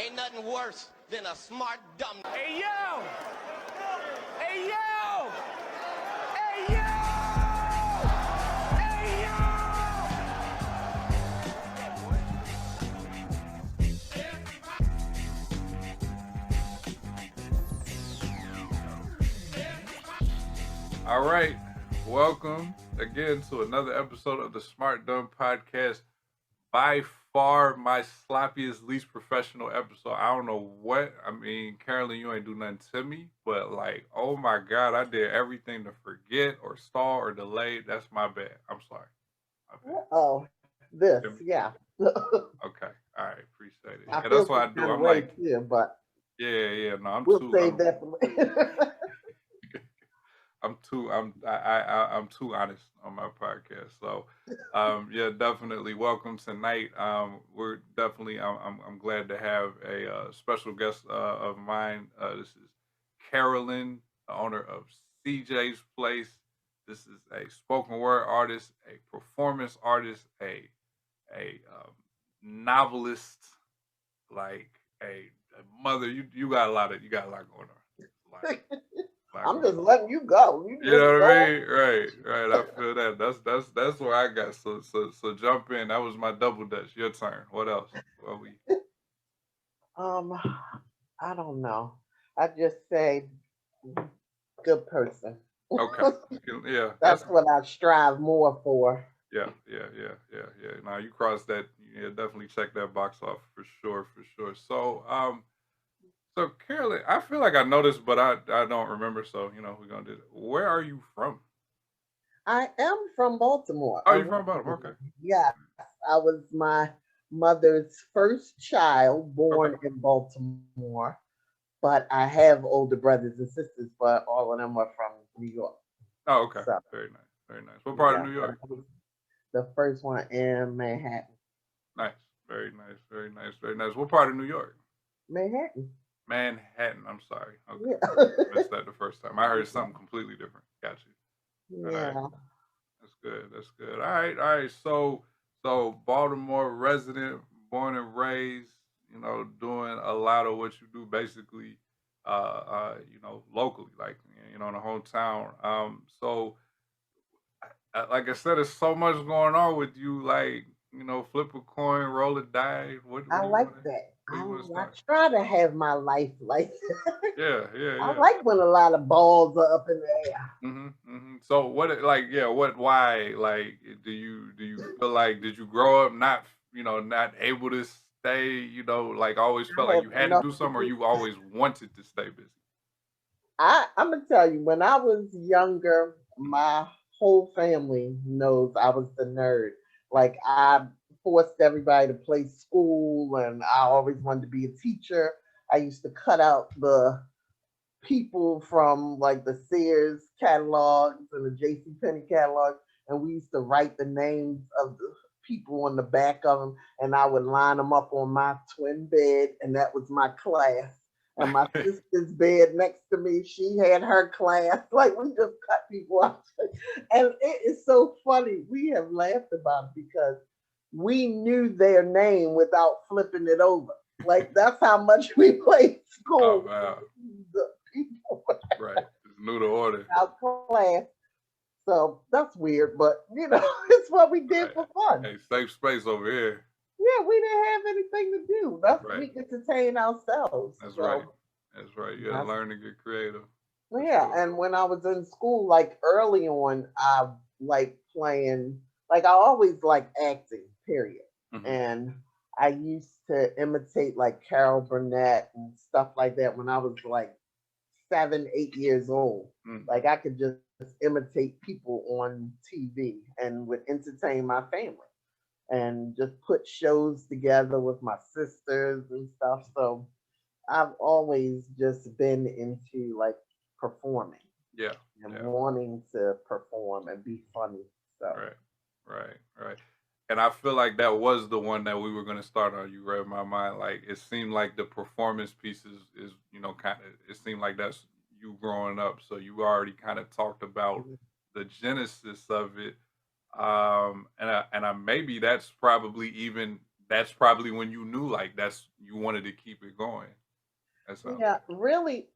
Ain't nothing worse than a smart dumb. Hey yo! Hey yo! Hey yo! Hey yo! All right, welcome again to another episode of the Smart Dumb Podcast. By far my sloppiest, least professional episode. I don't know what. I mean, Carolyn, you ain't do nothing to me, but like, oh my God, I did everything to forget or stall or delay. That's my bad. I'm sorry. My bad. Oh, this, yeah. Okay, all right, appreciate it. I Yeah, feel that's what I some do. kind of I'm way like, too, but yeah, no, I'm we'll too. save that for later. I'm too honest on my podcast. So, yeah, definitely welcome tonight. We're definitely I'm glad to have a special guest of mine. This is Carolyn, the owner of CJs Place. This is a spoken word artist, a performance artist, a novelist, like a mother. You got a lot going on. Like, I'm just letting you go. You know what I mean? Right. I feel that. That's where I got. So jump in. That was my double dutch. Your turn. What else? What we? I don't know. I just say good person. Okay. Yeah. That's what I strive more for. Yeah. Now you cross that. Yeah, definitely check that box off for sure. So Carolyn, I feel like I know this, but I don't remember. So we're gonna do it. Where are you from? I am from Baltimore. Oh, you're from Baltimore. Okay. Yes, I was my mother's first child born in Baltimore, but I have older brothers and sisters, but all of them are from New York. Oh, okay. So, Very nice. What part of New York? The first one in Manhattan. Nice. Very nice. What part of New York? Manhattan. I'm sorry. Okay. Yeah. Missed that the first time. I heard something completely different. Got you. Yeah. All right. That's good. All right. So Baltimore resident, born and raised, doing a lot of what you do basically, locally, like, in the hometown. So like I said, there's so much going on with you, like, flip a coin, roll a die. What I do you like wanna, that. I start? try to have my life like that. Yeah. I like when a lot of balls are up in the air. So why, like, do you feel like, did you grow up not able to stay, like, always felt like you had to do something, or you always wanted to stay busy? I'm gonna tell you, when I was younger, my whole family knows I was the nerd. Like, I forced everybody to play school, and I always wanted to be a teacher. I used to cut out the people from like the Sears catalogs and the JCPenney catalogs, and we used to write the names of the people on the back of them, and I would line them up on my twin bed, and that was my class. And my sister's bed next to me, she had her class. Like, we just cut people out. And it is so funny. We have laughed about it because we knew their name without flipping it over. Like, that's how much we played school. Oh, wow. The people Right. Just knew the order. Our class. So that's weird, but it's what we did for fun. Hey, safe space over here. Yeah, we didn't have anything to do. That's Right. we entertain ourselves. That's right. You gotta learn to get creative. Yeah, and when I was in school, like early on, I like playing, like I always liked acting, period. And I used to imitate like Carol Burnett and stuff like that when I was like 7, 8 years old. Like, I could just imitate people on TV and would entertain my family and just put shows together with my sisters and stuff. So I've always just been into like performing. Yeah. And wanting to perform and be funny. So Right. And I feel like that was the one that we were going to start on. You read my mind. Like, it seemed like the performance pieces is kind of, it seemed like that's you growing up. So you already kind of talked about the genesis of it. And maybe that's probably even that's probably when you knew like you wanted to keep it going. That sounds Yeah, really,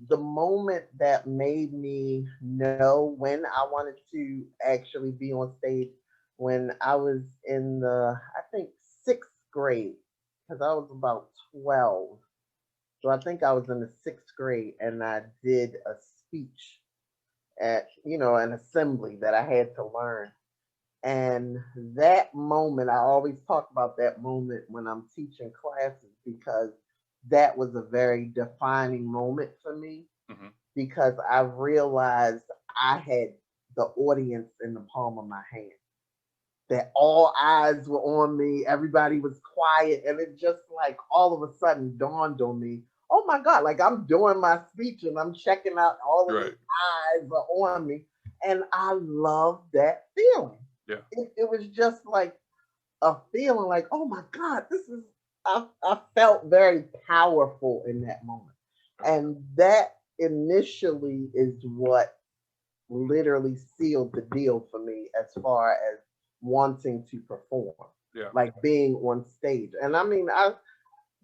the moment that made me know when I wanted to actually be on stage when I was in the, I think, sixth grade, because I was about 12. So I think I was in the sixth grade and I did a speech at, an assembly that I had to learn. And that moment, I always talk about that moment when I'm teaching classes because that was a very defining moment for me hmm because I realized I had the audience in the palm of my hand. That all eyes were on me, everybody was quiet, and it just like all of a sudden dawned on me, oh my God, like I'm doing my speech and I'm checking out all of these right. eyes are on me. And I love that feeling. Yeah. It was just like a feeling like, oh my God, I felt very powerful in that moment. And that initially is what literally sealed the deal for me as far as wanting to perform, Yeah. like being on stage. And I mean,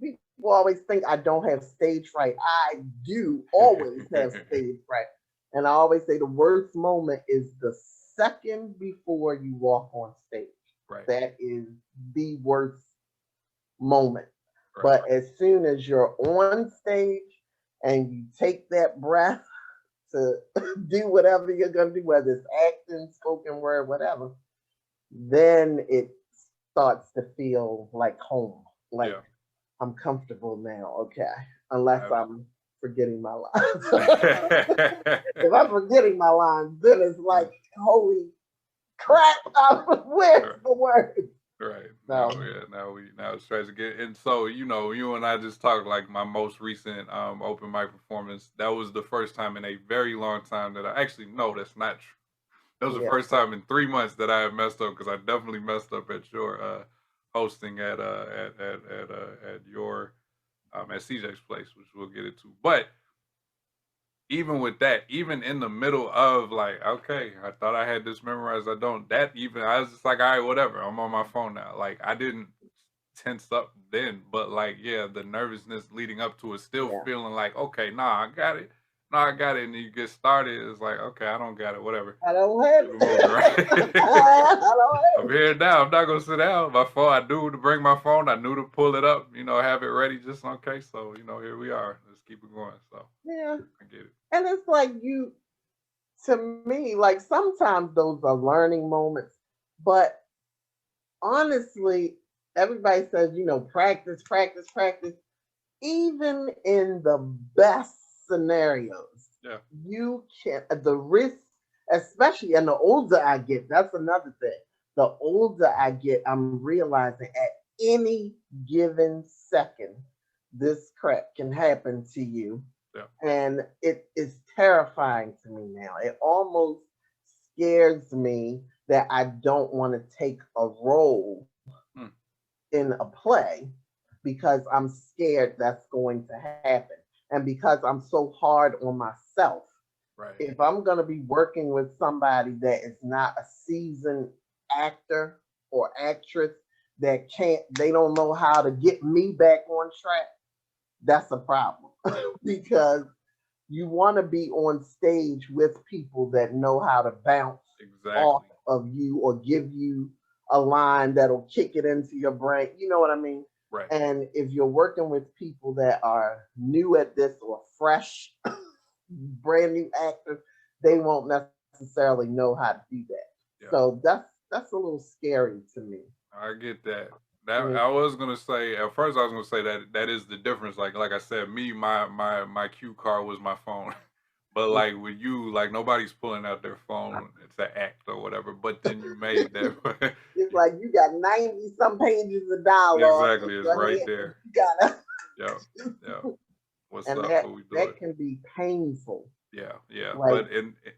people always think I don't have stage fright. I do always have stage fright. And I always say the worst moment is the second before you walk on stage. right. That is the worst moment. Right. But as soon as you're on stage and you take that breath to do whatever you're going to do, whether it's acting, spoken word, whatever, then it starts to feel like home. Like Yeah. I'm comfortable now, okay, unless I'm forgetting my lines. If I'm forgetting my lines, then it's like, holy crap, where's the word? Right. So, Now it's tries to get, and so you and I just talked like my most recent open mic performance. That was the first time in a very long time that I actually no, that's not true. That was the yeah. first time in 3 months that I had messed up because I definitely messed up at your hosting at your at CJ's Place, which we'll get into. But even with that, even in the middle of like, okay, I thought I had this memorized. I don't. That even I was just like, all right, whatever. I'm on my phone now. Like I didn't tense up then, but like yeah, the nervousness leading up to it, still Yeah. feeling like, okay, nah, I got it. No, I got it. And you get started, it's like, okay, I don't got it. Whatever. I don't have Keep it moving, it. right? I don't I'm have it. here now. I'm not gonna sit down. My phone. I knew to bring my phone. I knew to pull it up. Have it ready just in case. So here we are. Let's keep it going. So Yeah. I get it. And it's like to me, like sometimes those are learning moments, but honestly, everybody says, practice, practice, practice. Even in the best scenarios, Yeah. you can, the risk, especially, and the older I get, that's another thing. The older I get, I'm realizing at any given second, this crap can happen to you. Yeah. And it is terrifying to me now. It almost scares me that I don't want to take a role Hmm. in a play because I'm scared that's going to happen. And because I'm so hard on myself, Right. if I'm going to be working with somebody that is not a seasoned actor or actress they don't know how to get me back on track, that's a problem. Because you want to be on stage with people that know how to bounce off Exactly. of you or give you a line that'll kick it into your brain. You know what I mean? Right. And if you're working with people that are new at this or fresh, brand new actors, they won't necessarily know how to do that. Yeah. So that's a little scary to me. I get that. I was gonna say at first I was gonna say that is the difference. Like I said, my cue card was my phone. But like with you, like nobody's pulling out their phone to act or whatever. But then you made that. It's like you got 90 some pages of dialogue. Exactly, it's right there. You gotta, Yeah. What's and up? that What we doing? that can be painful. Yeah. Like, But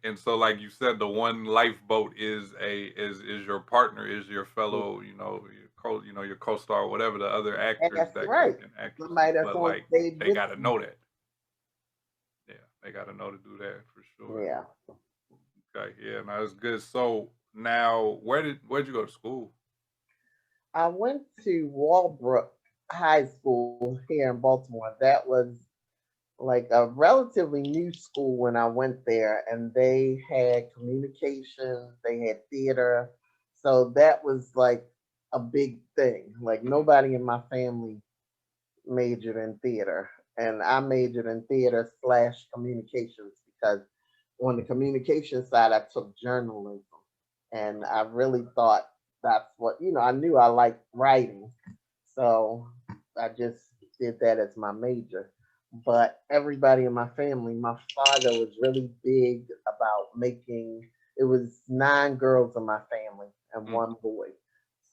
and so like you said, the one lifeboat is your partner, is your fellow, your co-star, whatever the other actors that's that right. and actresses. Somebody that's But on like stage they with gotta you. know that. Yeah, they gotta know to do that for sure. Yeah. Okay, yeah, no, that's good. So now where'd you go to school? I went to Walbrook High School here in Baltimore. That was like a relatively new school when I went there, and they had communications, they had theater. So that was like a big thing. Like Mhm. nobody in my family majored in theater, and I majored in theater slash communications because on the communication side, I took journalism, and I really thought that's what I knew I liked writing, so I just did that as my major. But everybody in my family, my father was really big about making. It was 9 girls in my family and Mm. 1 boy.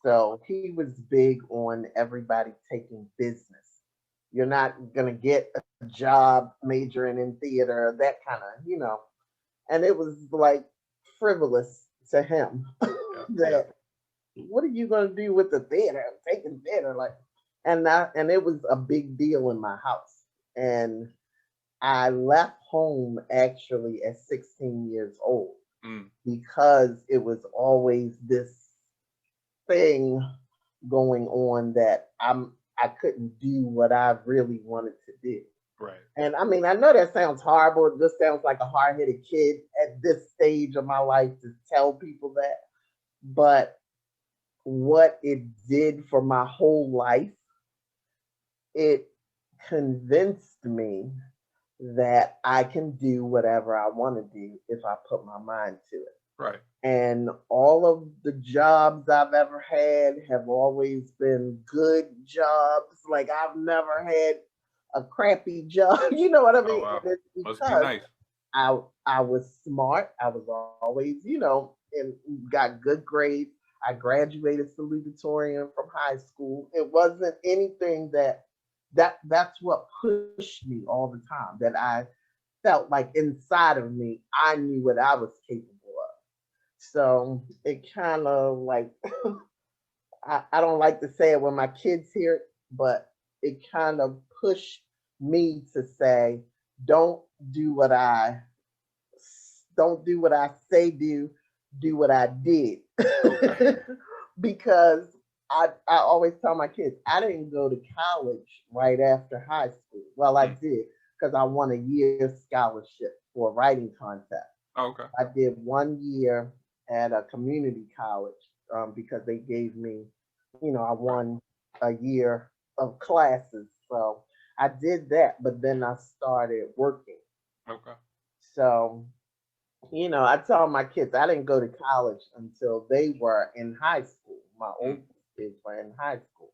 Wow. So he was big on everybody taking business. You're not gonna get a job majoring in theater, that kind of. And it was like frivolous to him Yeah. Yeah. that what are you gonna do with the theater? Taking theater, like, and it was a big deal in my house. And I left home actually at 16 years old Mm. because it was always this thing going on that I couldn't do what I really wanted to do. Right. And I mean, I know that sounds horrible. It just sounds like a hard headed kid at this stage of my life to tell people that. But what it did for my whole life, it convinced me that I can do whatever I want to do if I put my mind to it. Right. And all of the jobs I've ever had have always been good jobs. Like I've never had a crappy job. You know what I Oh mean? wow. And it's Must be because nice. I was smart. I was always, and got good grades. I graduated salutatorian from high school. It wasn't anything that's what pushed me all the time. That I felt like inside of me, I knew what I was capable of. So it kind of like I don't like to say it when my kids hear it, but it kind of pushed me to say, don't do what I don't do what I say do what I did. Okay. Because I always tell my kids, I didn't go to college right after high school. Well, I Mm. did because I won a year scholarship for a writing contest. Okay. I did 1 year at a community college because they gave me, I Right. won a year of classes. So I did that, but then I started working. Okay. So, I tell my kids I didn't go to college until they were in high school. My Mm. oldest kids were in high school,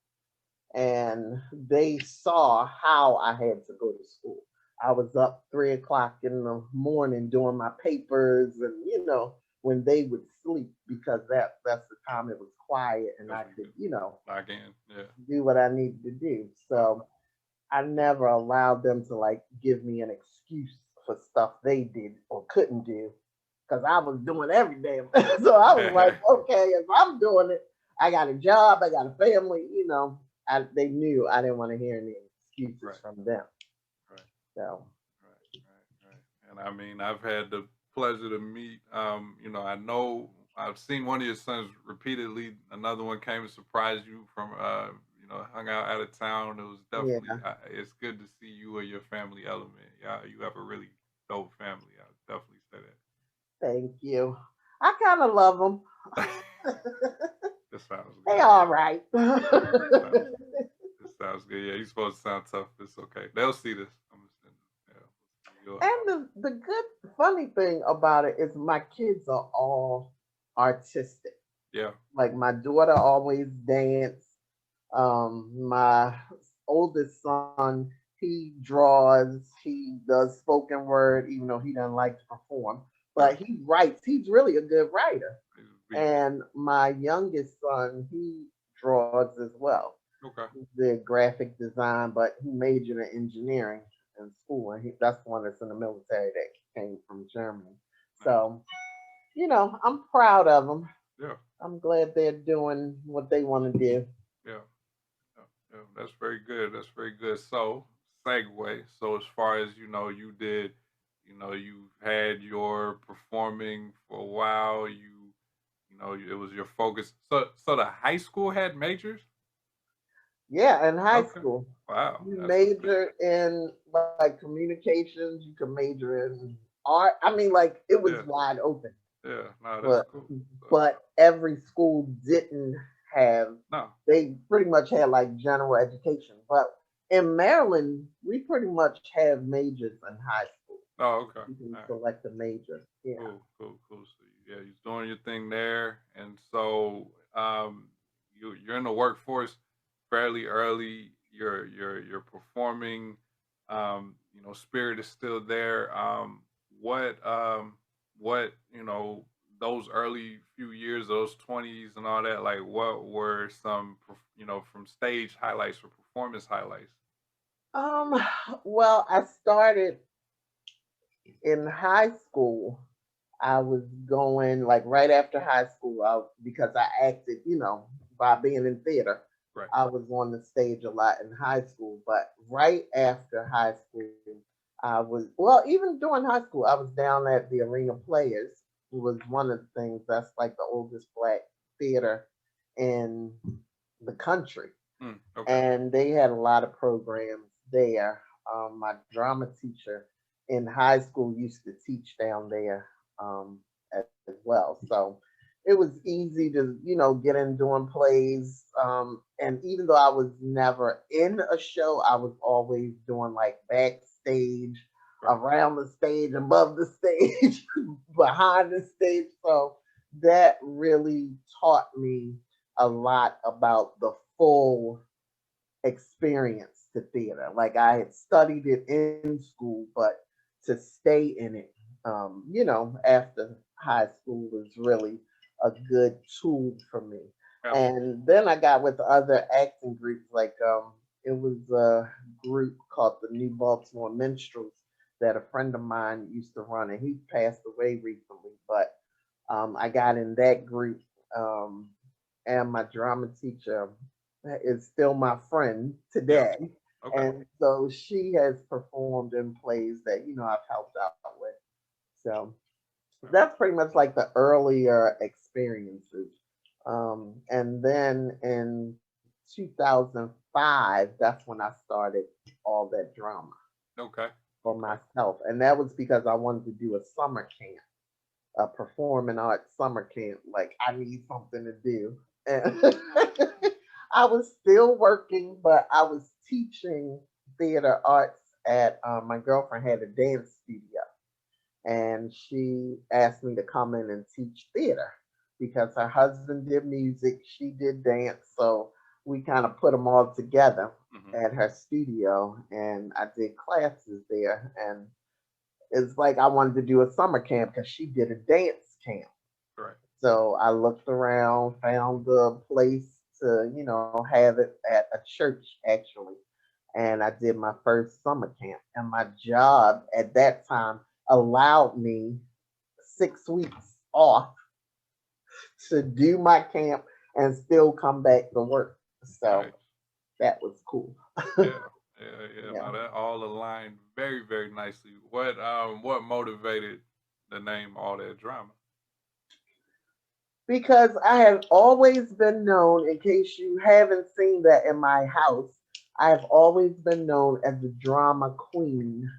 and they saw how I had to go to school. I was up 3 o'clock in the morning doing my papers, and when they would sleep because that's the time it was quiet and That's I what you could could log in. Yeah. do what I needed to do. Wow. So I never allowed them to like give me an excuse for stuff they did or couldn't do because I was doing every damn thing. So I was like, okay, if I'm doing it, I got a job, I got a family. They knew I didn't want to hear any excuses Right. from them. Right. So Right. And I mean, I've had the pleasure to meet. I know I've seen one of your sons repeatedly. Another one came and surprised you from, hung out of town. It was definitely. yeah, It's good to see you and your family element. Yeah, you have a really dope family. I definitely say thank you. I kind of love them. that. That sounds They good. all right. That sounds. That sounds good. Yeah, you're supposed to sound tough. It's okay. They'll see this. I'm gonna send them. Yeah, you'll And have. the good, funny thing about it is my kids are all artistic. Yeah. Like my daughter always dance. My oldest son, he draws, he does spoken word, even though he doesn't like to perform, Right. but he writes. He's really a good writer. It's a beast. And my youngest son, he draws as well. Okay. He did graphic design, but he majored in engineering in school, and that's the one that's in the military that came from Germany. Nice. So, I'm proud of them. Yeah. I'm glad they're doing what they want to do. Yeah. Yeah. Yeah. That's very good. That's very good. So, segue. So, as far as you did, you've had your performing for a while. know, it was your focus. So the high school had majors? Yeah, in high Okay. school. Wow. You That's what's good. major in like communications, you can major in art. I mean, like it was Yeah. wide open. Yeah. No, that's But cool. So, every school didn't have, no. they pretty much had like general education. But in Maryland, we pretty much have majors in high school. Oh, okay. You can All right. select a major. Yeah. Cool, cool, cool. So yeah, you're doing your thing there, and so you're in the workforce fairly early. You're performing. You know, spirit is still there. What what those early few years, those 20s and all that. Like, what were some from stage highlights or performance highlights? Um, well, I started in high school. I was going like right after high school because I acted, by being in theater. Right. I was on the stage a lot in high school, but right after high school, well, even during high school, I was down at the Arena Players. It was one of the things that's like the oldest black theater in the country. Okay. And they had a lot of programs there. My drama teacher in high school used to teach down there as well. So it was easy to, get in doing plays. And even though I was never in a show, I was always doing like backstage, Right. around the stage, above the stage, behind the stage. So that really taught me a lot about the full experience to theater. Like I had studied it in school, but to stay in it, after high school was really a good tool for me. Absolutely. And then I got with other acting groups, like it was a group called the New Baltimore Minstrels that a friend of mine used to run, and he passed away recently. But I got in that group, um, and my drama teacher is still my friend Yeah. today. Okay. And so she has performed in plays that, I've helped out with. So that's pretty much like the earlier experiences. And then in 2005, that's when I started all that drama Okay. for Okay. myself. And that was because I wanted to do a summer camp, a performing arts summer camp. Like, I need something to do. And I was still working, but I was teaching theater arts at my girlfriend had a dance studio, and she asked me to come in and teach theater because her husband did music, she did dance, so we kind of put them all together Hmm. at her studio, and I did classes there. And it's like I wanted to do a summer camp because she did a dance camp. Right. So I looked around, found a place to, have it at a church actually. And I did my first summer camp. And my job at that time allowed me 6 weeks off to do my camp and still come back to work. So Nice. that was cool. Yeah. Yeah. Yeah. Yeah. No, that all aligned very, very nicely. What motivated the name All That Drama? Because I have always been known, in case you haven't seen that in my house, I have always been known as the drama queen.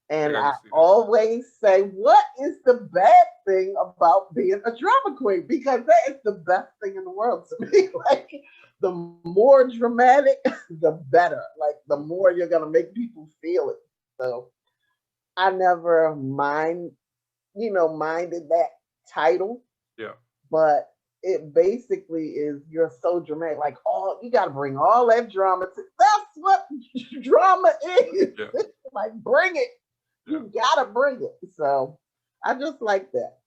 I And got to I see that. always say, what is the bad thing about being a drama queen? Because that is the best thing in the world to me. Like, the more dramatic, the better. Like, the more you're going to make people feel it. So I never minded that title, Yeah. but it basically is you're so dramatic. Like, all you got to bring all that drama. That's what drama is. Yeah. Like, bring it. Yeah. You gotta bring it. So I just like that.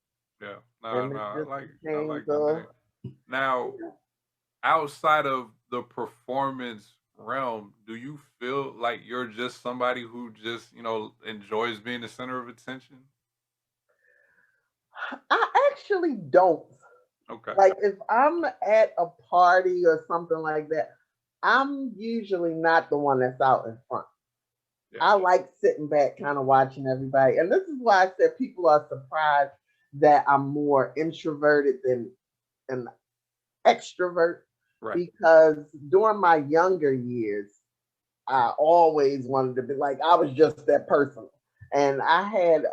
Yeah. No. And No. it I just like. I became like the name. Now, outside of the performance realm, do you feel like you're just somebody who just enjoys being the center of attention? I actually don't. Okay. Like, if I'm at a party or something like that, I'm usually not the one that's out in front. Yeah. I like sitting back, kind of watching everybody. And this is why I said people are surprised that I'm more introverted than an extrovert Right. because during my younger years, I always wanted to be like, I was just that person. And I had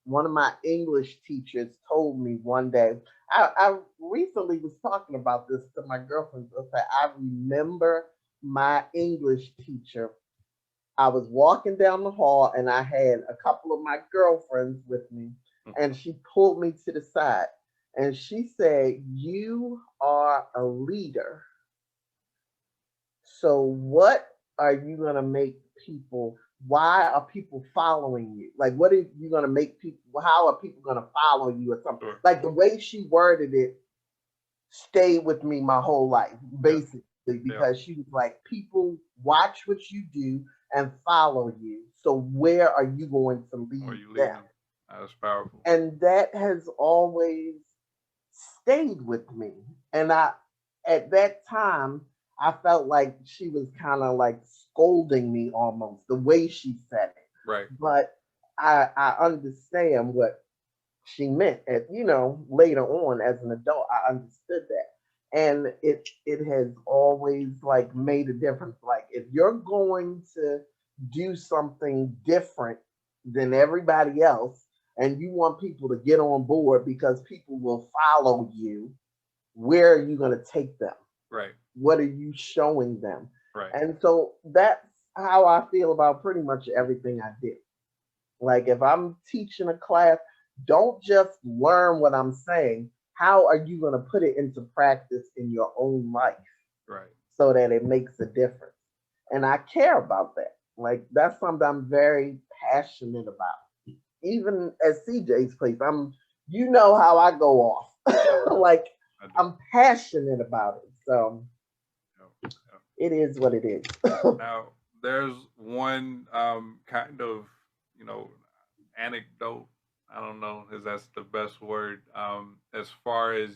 one of my English teachers told me one day, I recently was talking about this to my girlfriend. I said, I remember my English teacher. I was walking down the hall and I had a couple of my girlfriends with me, and she pulled me to the side and she said, you are a leader. So what are you gonna make people? Why are people following you? Like, what are you gonna make people? How are people gonna follow you or something? Sure. Like the way she worded it stayed with me my whole life, basically, because she was like, people watch what you do and follow you. So where are you going to Or lead you them? leaving? That's powerful. And that has always stayed with me. And at that time, I felt like she was kind of like scolding me almost the way she said it. Right. But I understand what she meant. And later on as an adult, I understood that. And it has always like made a difference. Like if you're going to do something different than everybody else, and you want people to get on board because people will follow you, where are you going to take them? Right. What are you showing them? Right. And so that's how I feel about pretty much everything I do. Like if I'm teaching a class, don't just learn what I'm saying. How are you going to put it into practice in your own life Right. so that it makes a difference? And I care about that. Like that's something I'm very passionate about. Even at CJ's Place, you know how I go off. Like I'm passionate about it. So it is what it is. Now, there's one kind of, anecdote. I don't know if that's the best word. As far as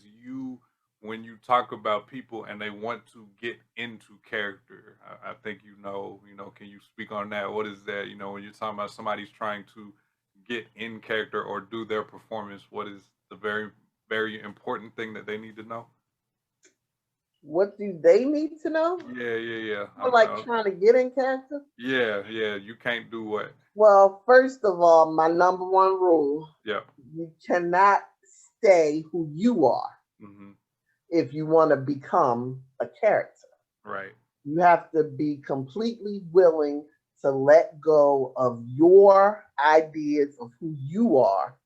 when you talk about people and they want to get into character, I think can you speak on that? What is that? When you're talking about somebody's trying to get in character or do their performance, what is the very, very important thing that they need to know? What do they need to know? Yeah. Trying to get in character? Yeah. You can't do what? Well, first of all, my number one rule: you cannot stay who you are if you want to become a character. Right. You have to be completely willing to let go of your ideas of who you are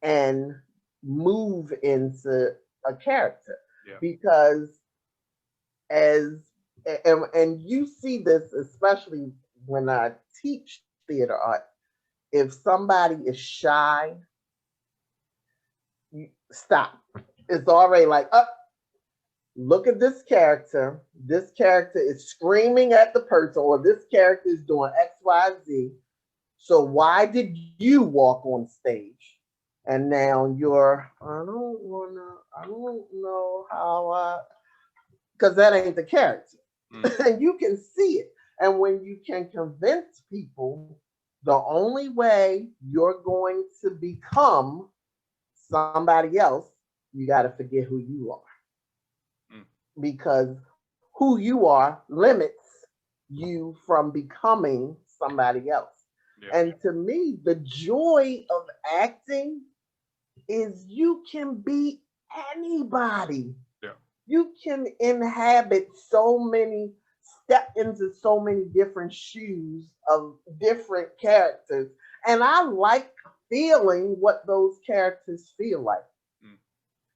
and move into a character. Yeah. Because and you see this especially when I teach theater art. If somebody is shy, you stop. It's already like, look at this character. This character is screaming at the person, or this character is doing X, Y, Z. So why did you walk on stage? And now I don't know how because that ain't the character. And you can see it. And when you can convince people, the only way you're going to become somebody else, you got to forget who you are. Because who you are limits you from becoming somebody else. Yeah. And to me, the joy of acting is you can be anybody. Yeah. You can step into so many different shoes of different characters. And I like feeling what those characters feel like.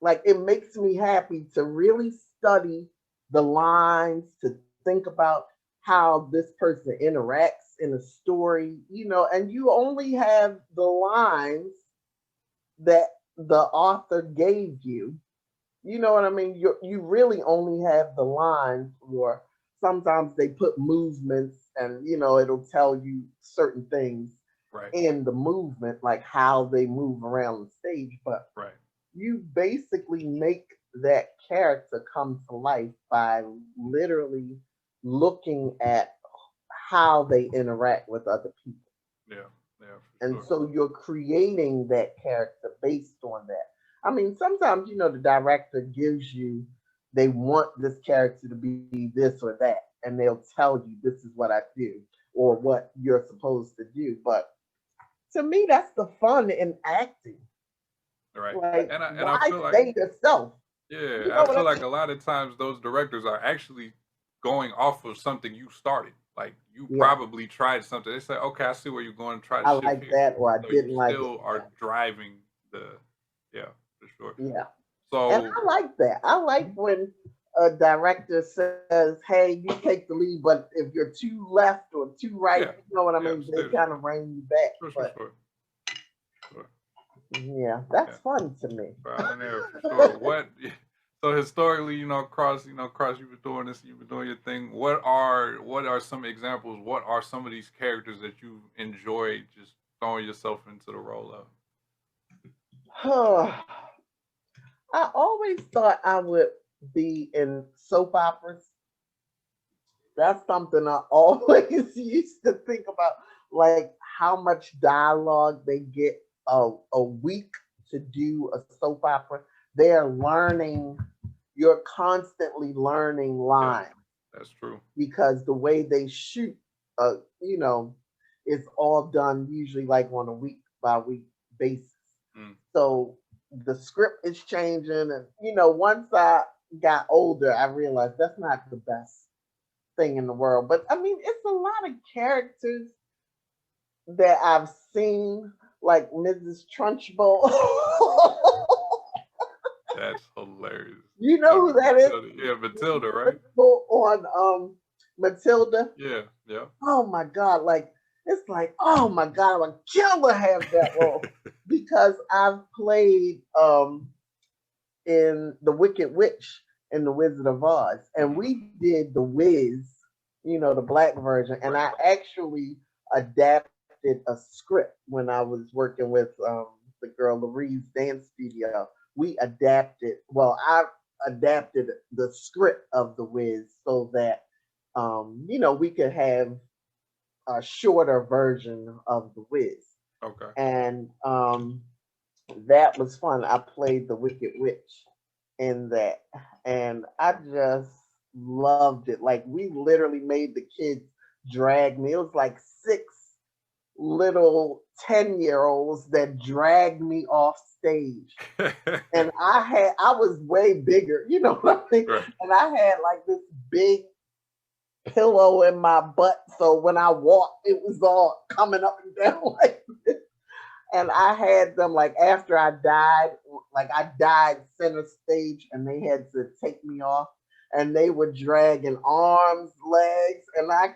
Like it makes me happy to really study the lines, to think about how this person interacts in a story, and you only have the lines that the author gave you. You know what I mean? You really only have the lines, or sometimes they put movements and, it'll tell you certain things in the movement, like how they move around the stage. But you basically make that character come to life by literally looking at how they interact with other people. Yeah. And so you're creating that character based on that. I mean, sometimes the director gives you they want this character to be this or that, and they'll tell you this is what I do or what you're supposed to do. But to me, that's the fun in acting. Right. Like, And I why feel like, stay yourself? yeah, You know I what feel I like mean? a lot of times those directors are actually going off of something you started. Like you Yeah, probably tried something. They say, okay, I see where you're going. Try to I shift like here. that, or I So you didn't like it. still are driving the, yeah, for sure. Yeah. And So I like that. I like when a director says, "Hey, you take the lead," but if you're too left or too right, yeah, you know what I yeah, mean. They still, kind of rein you back. sure, sure, But sure, sure. yeah, that's Yeah, fun to me. trial and error for sure. What? So historically, Cross, you've been doing this, you've been doing your thing. What are some examples? What are some of these characters that you enjoy just throwing yourself into the role of? I always thought I would be in soap operas. That's something I always used to think about, like how much dialogue they get a week to do a soap opera. They're learning, you're constantly learning Yeah, lines that's true. because the way they shoot, uh, you know, it's all done usually like on a week by week basis. Mm, So the script is changing, and once I got older, I realized that's not the best thing in the world. But I mean, it's a lot of characters that I've seen, like Mrs. Trunchbull. that's hilarious. You know who that is? Matilda. Yeah, Matilda, Mrs. right? Trunchbull on Matilda. Yeah, yeah. Oh my god, like it's like, oh my god, I would kill to have that role because I've played in The Wicked Witch in The Wizard of Oz, and Mhm. we did The Wiz, the black version, and Right. I actually adapted a script when I was working with the girl Larie's dance studio. We adapted, well, I adapted the script of The Wiz so that we could have a shorter version of The Wiz, Okay. and that was fun. I played the Wicked Witch in that, and I just loved it. Like we literally made the kids drag me. It was like six little 10-year-olds that dragged me off stage. And I was way bigger, you know what I mean? Right. And I had like this big pillow in my butt. So when I walked, it was all coming up and down like this. And I had them like after I died, like I died center stage, and they had to take me off, and they were dragging arms, legs, and I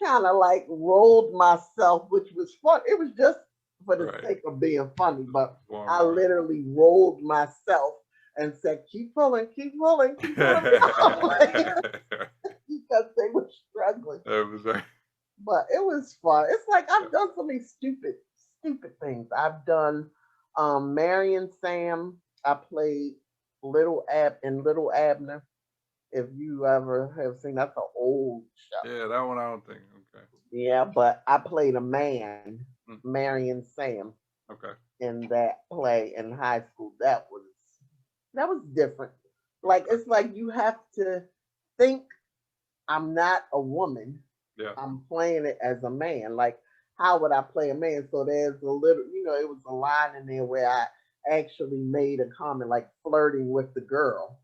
kind of like rolled myself, which was fun. It was just for the Right. sake of being funny, but Warm I heart. literally rolled myself and said, "Keep pulling, keep pulling, keep pulling," because they were struggling. That was right. But it was fun. It's like I've done so many stupid things. I've done Mary and Sam. I played Little Abner. If you ever have seen, that's an old show. Yeah, that one I don't think. Okay. Yeah, but I played a man, Mm, Mary and Sam, okay. in that play in high school. That was different. Like it's like you have to think I'm not a woman. Yeah. I'm playing it as a man. Like, how would I play a man? So there's a little, it was a line in there where I actually made a comment, like flirting with the girl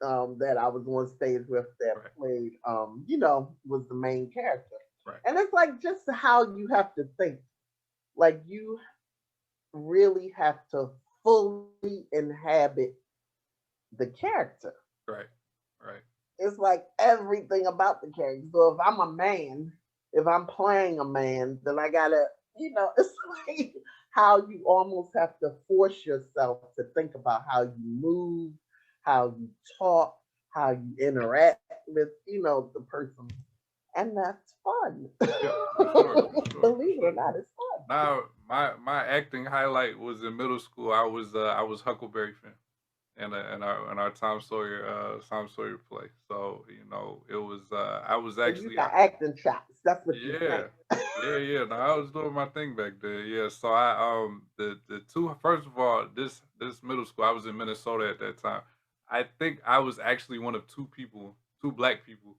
that I was on stage with that Right. played, was the main character. Right. And it's like just how you have to think. Like, you really have to fully inhabit the character. Right. Right. It's like everything about the character. So if I'm a man, if I'm playing a man, then I gotta, it's like how you almost have to force yourself to think about how you move, how you talk, how you interact with, the person. And that's fun. Yeah, for sure. For sure. Believe it For or sure. not, it's fun. Now, my acting highlight was in middle school. I was Huckleberry Finn in our Tom Sawyer play. So it was I was So you actually got acting chops. That's what you yeah, think. Yeah. No, I was doing my thing back there. Yeah. So I the two first of all, this middle school, I was in Minnesota at that time. I think I was actually one of two black people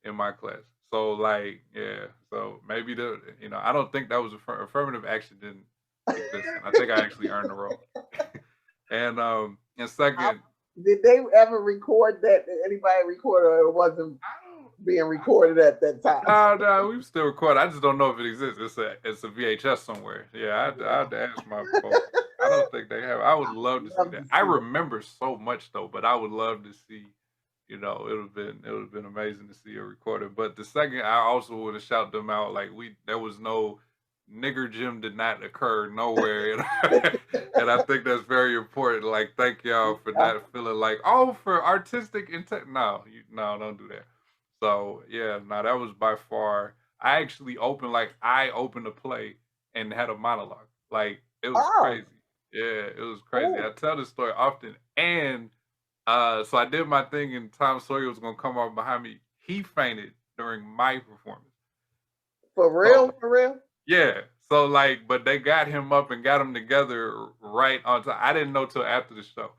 in my class. So like, yeah. So maybe I don't think that was affirmative action didn't exist. And I think I actually earned the role. And How, second, did they ever record that? Did anybody record, or it wasn't I don't being recorded at that time? No, we still record. I just don't know if it exists. It's a VHS somewhere. Yeah, I had to ask my folks. I don't think they have. I would love to see Love to that. I see that. remember so much though, but I would love to see. It would have been amazing to see a recording. But the second, I also would have shout them out like there was no nigger gym did not occur nowhere, and I think that's very important. Like, thank y'all for Yeah. not feeling like for artistic intent. No, don't do that. So yeah, no, that was by far. I opened a play and had a monologue. Like it was Oh, crazy. Yeah, it was crazy. I cool. tell this story often, and so I did my thing, and Tom Sawyer was gonna come up behind me. He fainted during my performance. For So real, for real? yeah, so like, but they got him up and got him together right on time. I didn't know till after the show.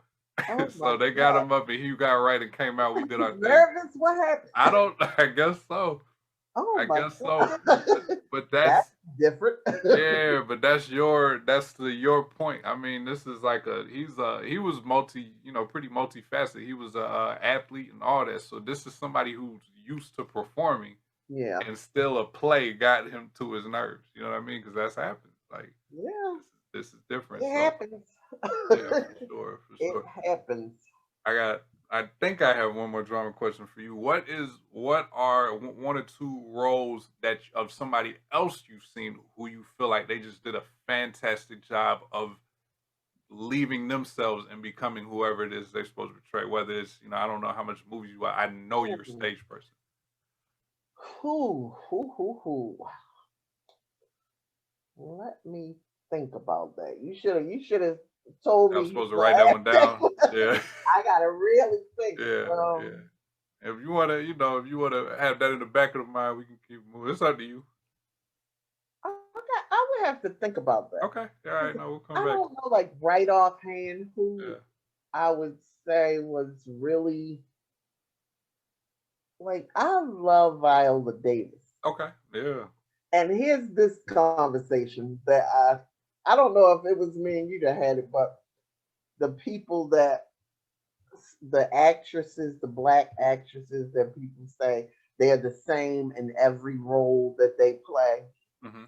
Oh my So they got God. him up and he got right and came out. We Was did he our thing. nervous? What happened? I don't. I guess so. Oh I my guess so. God. But That's that's different. yeah. But that's your point. I mean, this is like he was pretty multifaceted. He was a athlete and all that. So this is somebody who's used to performing, Yeah, and still a play got him to his nerves. You know what I mean? Because that's happened. Like yeah, this is different. it So happens. yeah, for It sure. happens. I think I have one more drama question for you. What are one or two roles of somebody else you've seen who you feel like they just did a fantastic job of leaving themselves and becoming whoever it is they're supposed to portray? Whether it's, I don't know how much movies you watch. I know you're a Ooh. stage person. Who. Let me think about that. You should have told I'm me you supposed to were write that one asking. down. Yeah, I gotta really think. yeah, yeah. If you wanna have that in the back of the mind, we can keep moving. It's up to you. I would have to think about that. Okay. All right. 'Cause No, we'll come I back. don't know, like right offhand, who Yeah. I would say was really like. I love Viola Davis, Okay. Yeah. and here's this conversation that I don't know if it was me and you that had it, but the people that the actresses, the black actresses that people say they're the same in every role that they play. Hmm.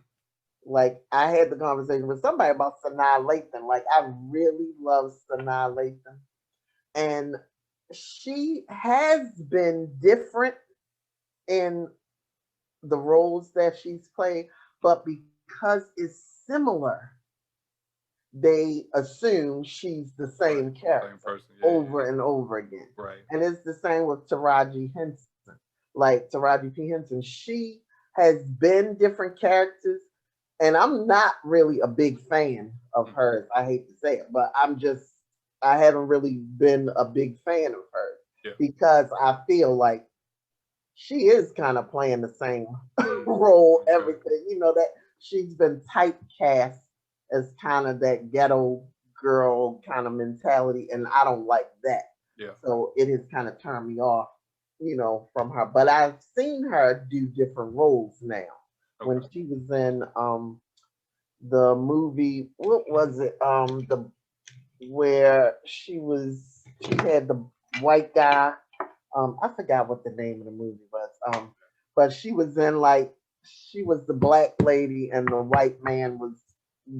Like I had the conversation with somebody about Sanaa Lathan. Like I really love Sanaa Lathan, and she has been different in the roles that she's played, but because it's similar, they assume she's the Right. same Same character person. Yeah. Yeah. over and over again. Right. And it's the same with Taraji Henson. Like Taraji P. Henson, she has been different characters, and I'm not really a big fan of Hmm. hers. I hate to say it, but I haven't really been a big fan of hers Yeah. because I feel like she is kind of playing the same Mm. role, Okay. everything. You know, that she's been typecast as kind of that ghetto girl kind of mentality, and I don't like that. Yeah. So it has kind of turned me off, from her. But I've seen her do different roles now. When Okay. she was in the movie, what was it? The where she had the white guy. I forgot what the name of the movie was. But she was in like she was the black lady, and the white man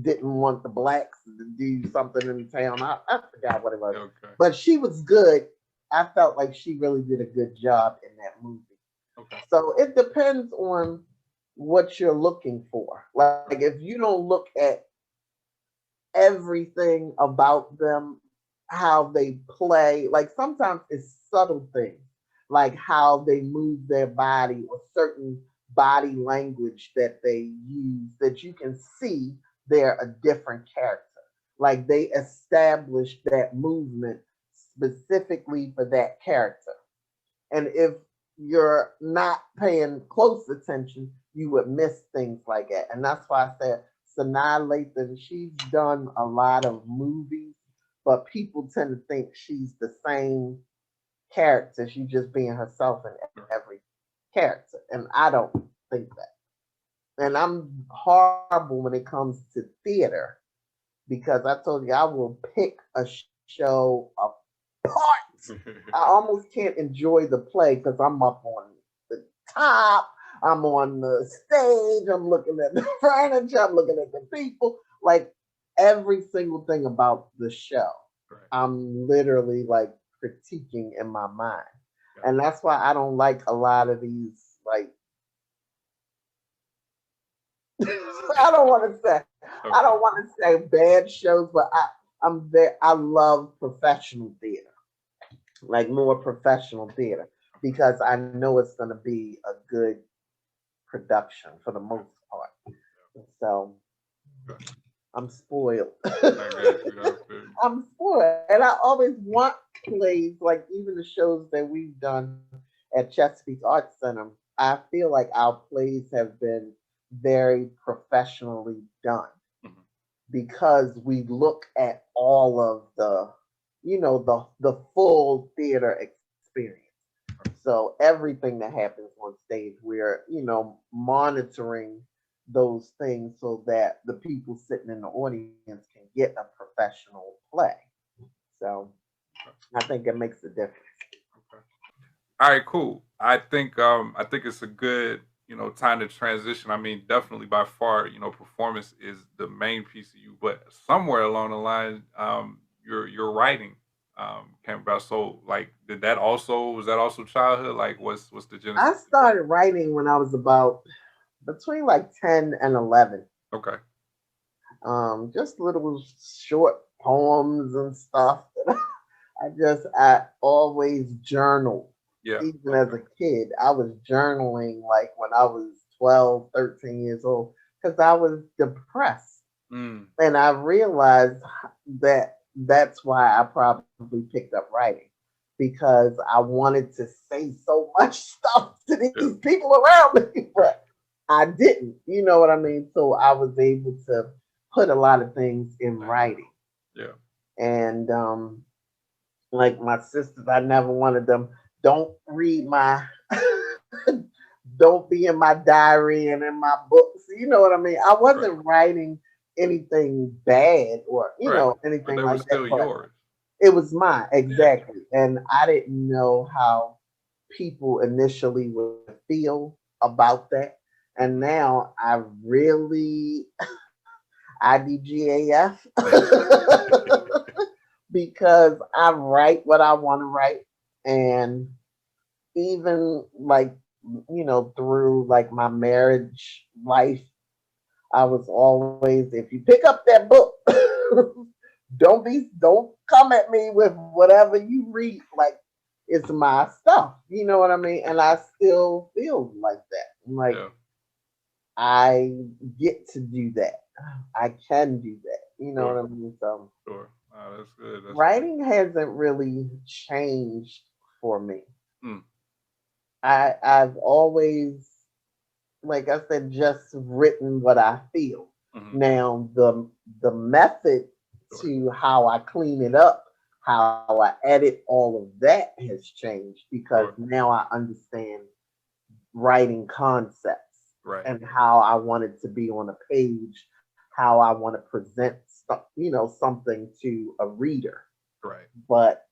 didn't want the blacks to do something in the town. I forgot what it was, Okay. but she was good. I felt like she really did a good job in that movie. Okay. So it depends on what you're looking for. Like if you don't look at everything about them, how they play. Like sometimes it's subtle things, like how they move their body or certain body language that they use that you can see they're a different character. Like they established that movement specifically for that character. And if you're not paying close attention, you would miss things like that. And that's why I said Sanaa Lathan, she's done a lot of movies, but people tend to think she's the same character. She's just being herself in every character. And I don't think that. And I'm horrible when it comes to theater because I told you I will pick a show apart. I almost can't enjoy the play because I'm up on the top. I'm on the stage. I'm looking at the furniture. I'm looking at the people. Like every single thing about the show, I'm literally like critiquing in my mind. And that's why I don't like a lot of these, like, I don't want to say bad shows, but I love professional theater, like more professional theater, because I know it's going to be a good production for the most part. So I'm spoiled. I'm spoiled. And I always want plays, like even the shows that we've done at Chesapeake Arts Center. I feel like our plays have been very professionally done because we look at all of the, the full theater experience. So everything that happens on stage, we're, monitoring those things so that the people sitting in the audience can get a professional play. So I think it makes a difference. All right, cool. I think it's a good, time to transition. I mean, definitely by far, performance is the main piece of you, but somewhere along the line, your writing came about. So like, was that also childhood? Like what's the genesis? I started writing when I was about between like 10 and 11. Okay. Just little short poems and stuff. I always journaled. Yeah. Even as a kid, I was journaling like when I was 12, 13 years old because I was depressed. And I realized that that's why I probably picked up writing because I wanted to say so much stuff to these people around me, but I didn't. You know what I mean? So I was able to put a lot of things in writing. Yeah. And like my sisters, I never wanted them. Don't read my, don't be in my diary and in my books. You know what I mean? I wasn't writing anything bad or, anything but like was still that. Yours. It was mine, exactly. Yeah. And I didn't know how people initially would feel about that. And now I really IDGAF because I write what I want to write. And even like, through like my marriage life, I was always, if you pick up that book, don't come at me with whatever you read. Like it's my stuff. You know what I mean? And I still feel like that. Like I get to do that. I can do that. You know what I mean? So sure. Oh, that's good. Writing hasn't really changed for me. I've always, like I said, just written what I feel. Now the method to how I clean it up, how I edit, all of that has changed because now I understand writing concepts and how I want it to be on a page, how I want to present something to a reader. But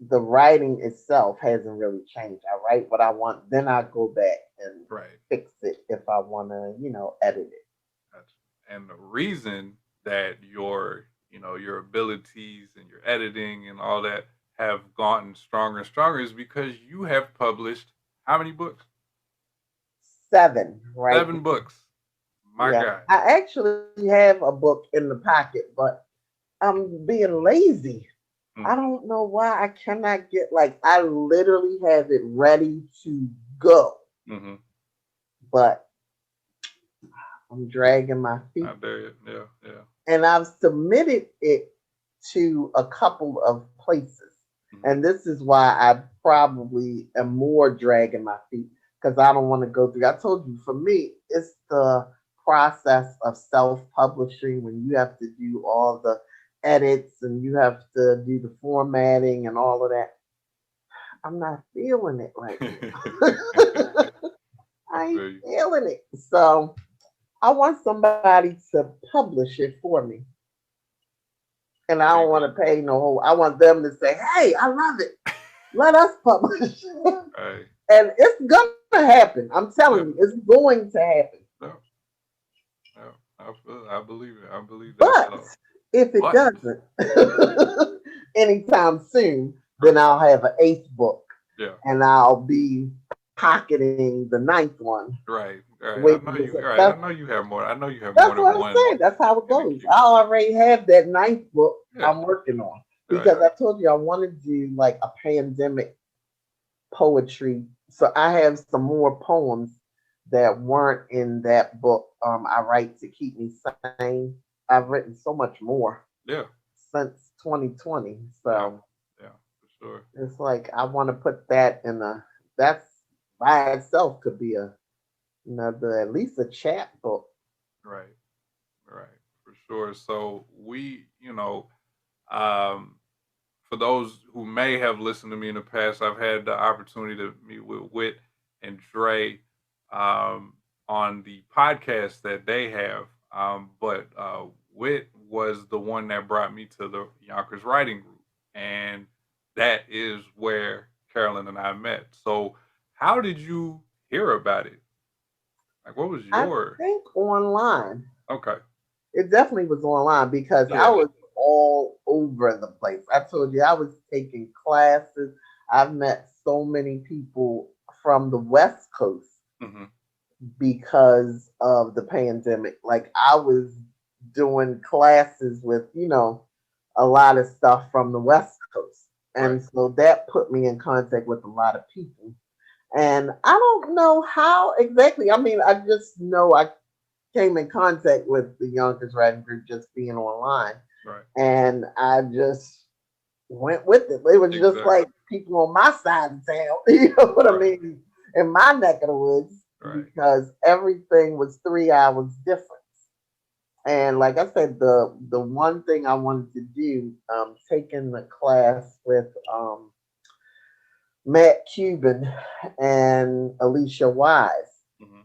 the writing itself hasn't really changed. I write what I want, then I go back and fix it if I want to, edit it. And the reason that your abilities and your editing and all that have gotten stronger and stronger is because you have published how many books? 7, right? 7 books. My God. I actually have a book in the pocket, but I'm being lazy. I don't know why I cannot get, I literally have it ready to go. But I'm dragging my feet. Yeah. And I've submitted it to a couple of places. And this is why I probably am more dragging my feet because I don't want to go through. I told you, for me, it's the process of self-publishing when you have to do all the edits and you have to do the formatting and all of that. I'm not feeling it right now. I I ain't feel you. feeling it. So I want somebody to publish it for me. And I There don't you want go. to pay no whole. I want them to say, "Hey, I love it. Let us publish." Hey, And it's gonna happen. I'm telling yeah, you, it's going to happen. yeah, yeah. I believe it. I believe that. But So, if it but doesn't anytime soon, then right, I'll have an eighth book yeah, and I'll be pocketing the ninth one, right, right. I waiting know to you. say Right. I that's know you have more. I know you have more that's than what I'm one saying. That's how it in the goes. queue. I already have that ninth book Yeah, I'm working on right. because I told you I want to do like a pandemic poetry. So I have some more poems that weren't in that book. I write to keep me sane. I've written so much more Yeah, since 2020. yeah, So yeah, for sure. it's like I want to put that in a. That's by itself could be a another at least a chat book. Right, right, for sure. So um, for those who may have listened to me in the past, I've had the opportunity to meet with Wit and Dre um, on the podcast that they have. But Wit was the one that brought me to the Yonkers Writing Group, and that is where Carolyn and I met. So, how did you hear about it? Like, what was I your think online. okay? It definitely was online because I Yeah. was all over the place. I told you I was taking classes. I've met so many people from the West Coast Hmm. because of the pandemic. Like I was doing classes with, a lot of stuff from the West Coast. Right. And so that put me in contact with a lot of people. And I don't know how exactly. I mean, I just know I came in contact with the Yonkers Writing Group just being online. Right. And I just went with it. It was just Exactly. like people on my side of town, you know what I Right. mean, in my neck of the woods, Right. because everything was 3 hours different. And like I said, the one thing I wanted to do, taking the class with Matt Cuban and Alicia Wise, Hmm.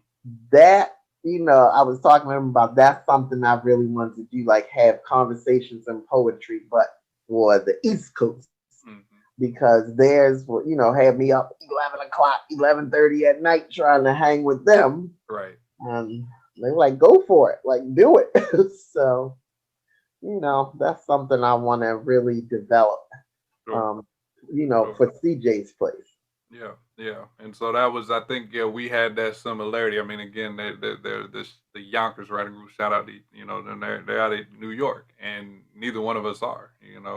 that I was talking to him about that's something I really wanted to do, like have conversations in poetry, but for the East Coast Hmm. because theirs will, have me up 11 o'clock, 11:30 at night trying to hang with them, Right. and they're like, "Go for it, like do it." So that's something I want to really develop. Sure. Um, Sure. for CJ's Place. Yeah, yeah, and so that was, I think, yeah, we had that similarity. I mean, again, they're this the Yonkers writing group. Shout out to they're out of New York, and neither one of us are.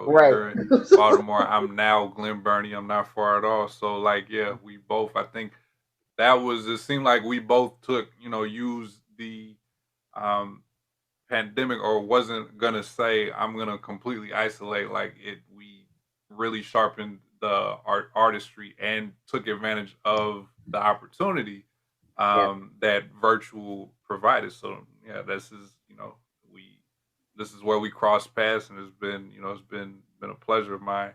Right. You're in Baltimore. I'm now Glen Burnie. I'm not far at all. So like, yeah, we both. I think that was. It seemed like we both took used the um pandemic, or wasn't gonna say I'm gonna completely isolate. Like we really sharpened the artistry and took advantage of the opportunity Yeah. that virtual provided. So yeah, we this is where we crossed paths, and it's been a pleasure of mine.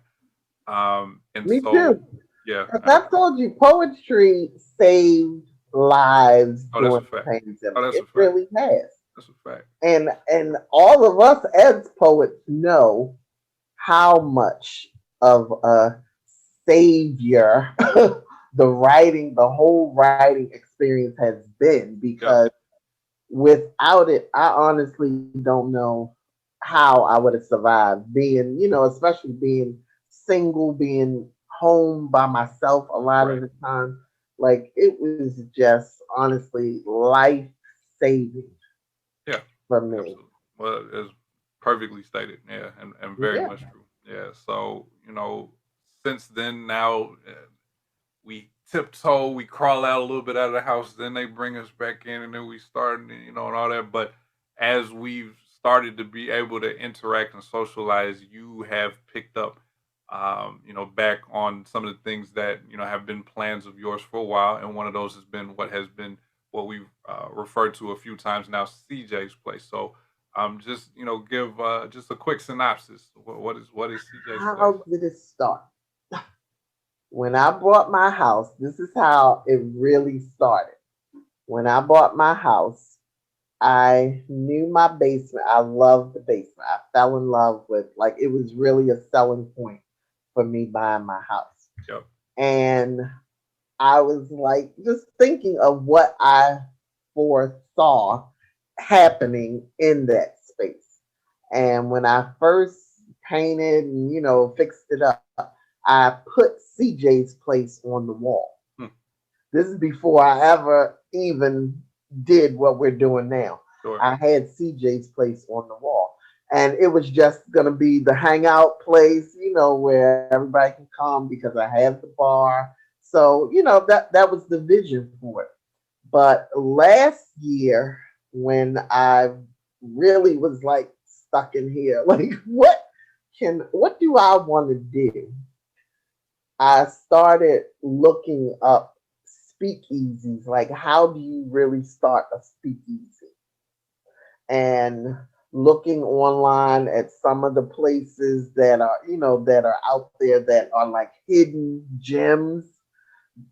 And Me so too. yeah, As I told you, poetry saved lives oh, that's a during the fact. Oh, pandemic. that's a It fact. really has. That's a fact. And all of us as poets know how much of a savior the whole writing experience has been, Yeah. because without it, I honestly don't know how I would have survived being, especially being single, being home by myself a lot of Right. the time. Like it was just honestly life saving Yeah. for me. Absolutely. Well, it's perfectly stated. Yeah, and very Yeah. much true. Yeah. So since then, now we tiptoe, we crawl out a little bit out of the house, then they bring us back in, and then we start, and all that. But as we've started to be able to interact and socialize, you have picked up back on some of the things that have been plans of yours for a while, and one of those has been what we've referred to a few times now, CJ's Place. So, just give just a quick synopsis. What is CJ's Place? How did it start? When I bought my house, this is how it really started. When I bought my house, I knew my basement. I loved the basement. I fell in love with, like, it was really a selling point for me buying my house. Yep. And I was like just thinking of what I foresaw happening in that space. And when I first painted and, fixed it up, I put CJ's Place on the wall. Hmm. This is before I ever even did what we're doing now. Sure. I had CJ's Place on the wall. And it was just going to be the hangout place, where everybody can come because I have the bar. So, that was the vision for it. But last year, when I really was like stuck in here, like, what do I want to do? I started looking up speakeasies, like, how do you really start a speakeasy? And looking online at some of the places that are, that are out there that are like hidden gems.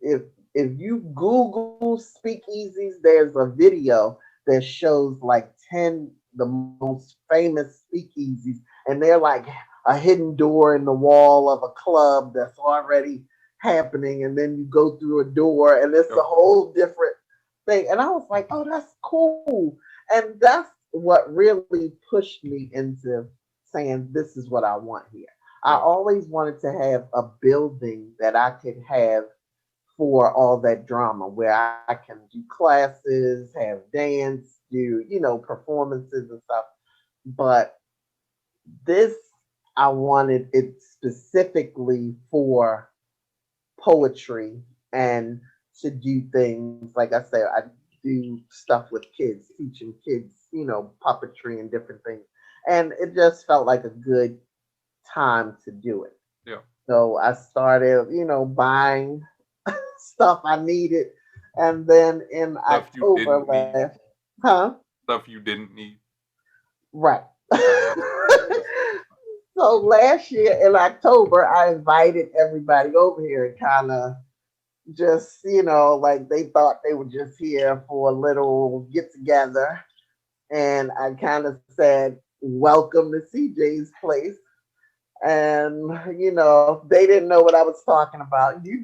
If if you Google speakeasies, there's a video that shows like 10 the most famous speakeasies, and they're like a hidden door in the wall of a club that's already happening, and then you go through a door and it's a whole different thing. And I was like, oh, that's cool. And that's what really pushed me into saying, this is what I want here. I always wanted to have a building that I could have for all that drama, where I can do classes, have dance, do, performances and stuff. But this, I wanted it specifically for poetry and to do things, like I said, I do stuff with kids, teaching kids, puppetry and different things. And it just felt like a good time to do it. Yeah. So I started, buying stuff I needed. And then in Stuff you October didn't need. last, huh? Stuff you didn't need. Right. So last year in October, I invited everybody over here and kind of just, like they thought they were just here for a little get together. And I kind of said, welcome to CJ's Place. And, they didn't know what I was talking about. You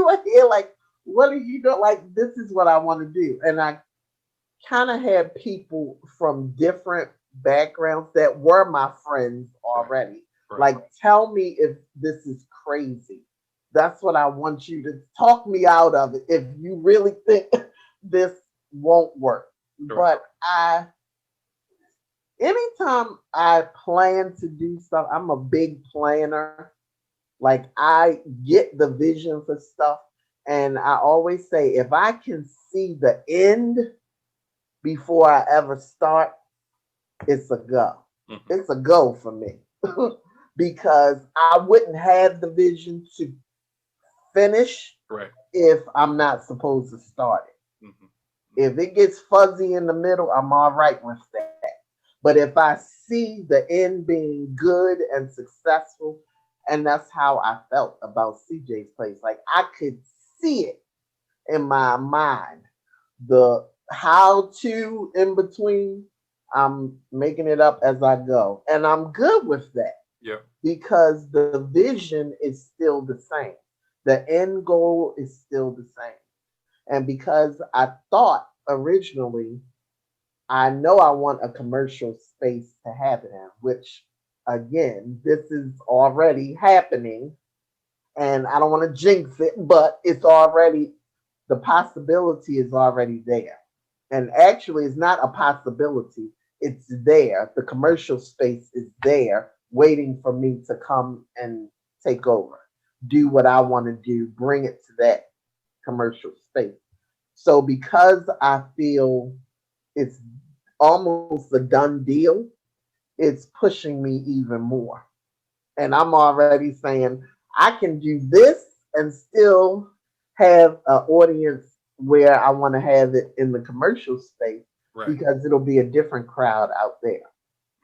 were here like, what are you doing? Like, this is what I want to do. And I kind of had people from different backgrounds that were my friends already. Right. Like, tell me if this is crazy. That's what I want you to talk me out of it if you really think this won't work. Right. But anytime I plan to do stuff, I'm a big planner. Like, I get the vision for stuff. And I always say, if I can see the end before I ever start, it's a go. Mm-hmm. It's a go for me. Because I wouldn't have the vision to finish if I'm not supposed to start it. Mm-hmm. If it gets fuzzy in the middle, I'm all right with that. But if I see the end being good and successful, and that's how I felt about CJ's Place. Like, I could see it in my mind. The how to in between, I'm making it up as I go. And I'm good with that. Yeah. Because the vision is still the same. The end goal is still the same. And because I thought originally, I know I want a commercial space to have it in, which, again, this is already happening. And I don't want to jinx it, but it's already, the possibility is already there. And actually, it's not a possibility, it's there. The commercial space is there waiting for me to come and take over, do what I want to do, bring it to that commercial space. So because I feel it's almost a done deal, it's pushing me even more. and I'm already saying I can do this and still have an audience where I want to have it in the commercial space Right. because it'll be a different crowd out there.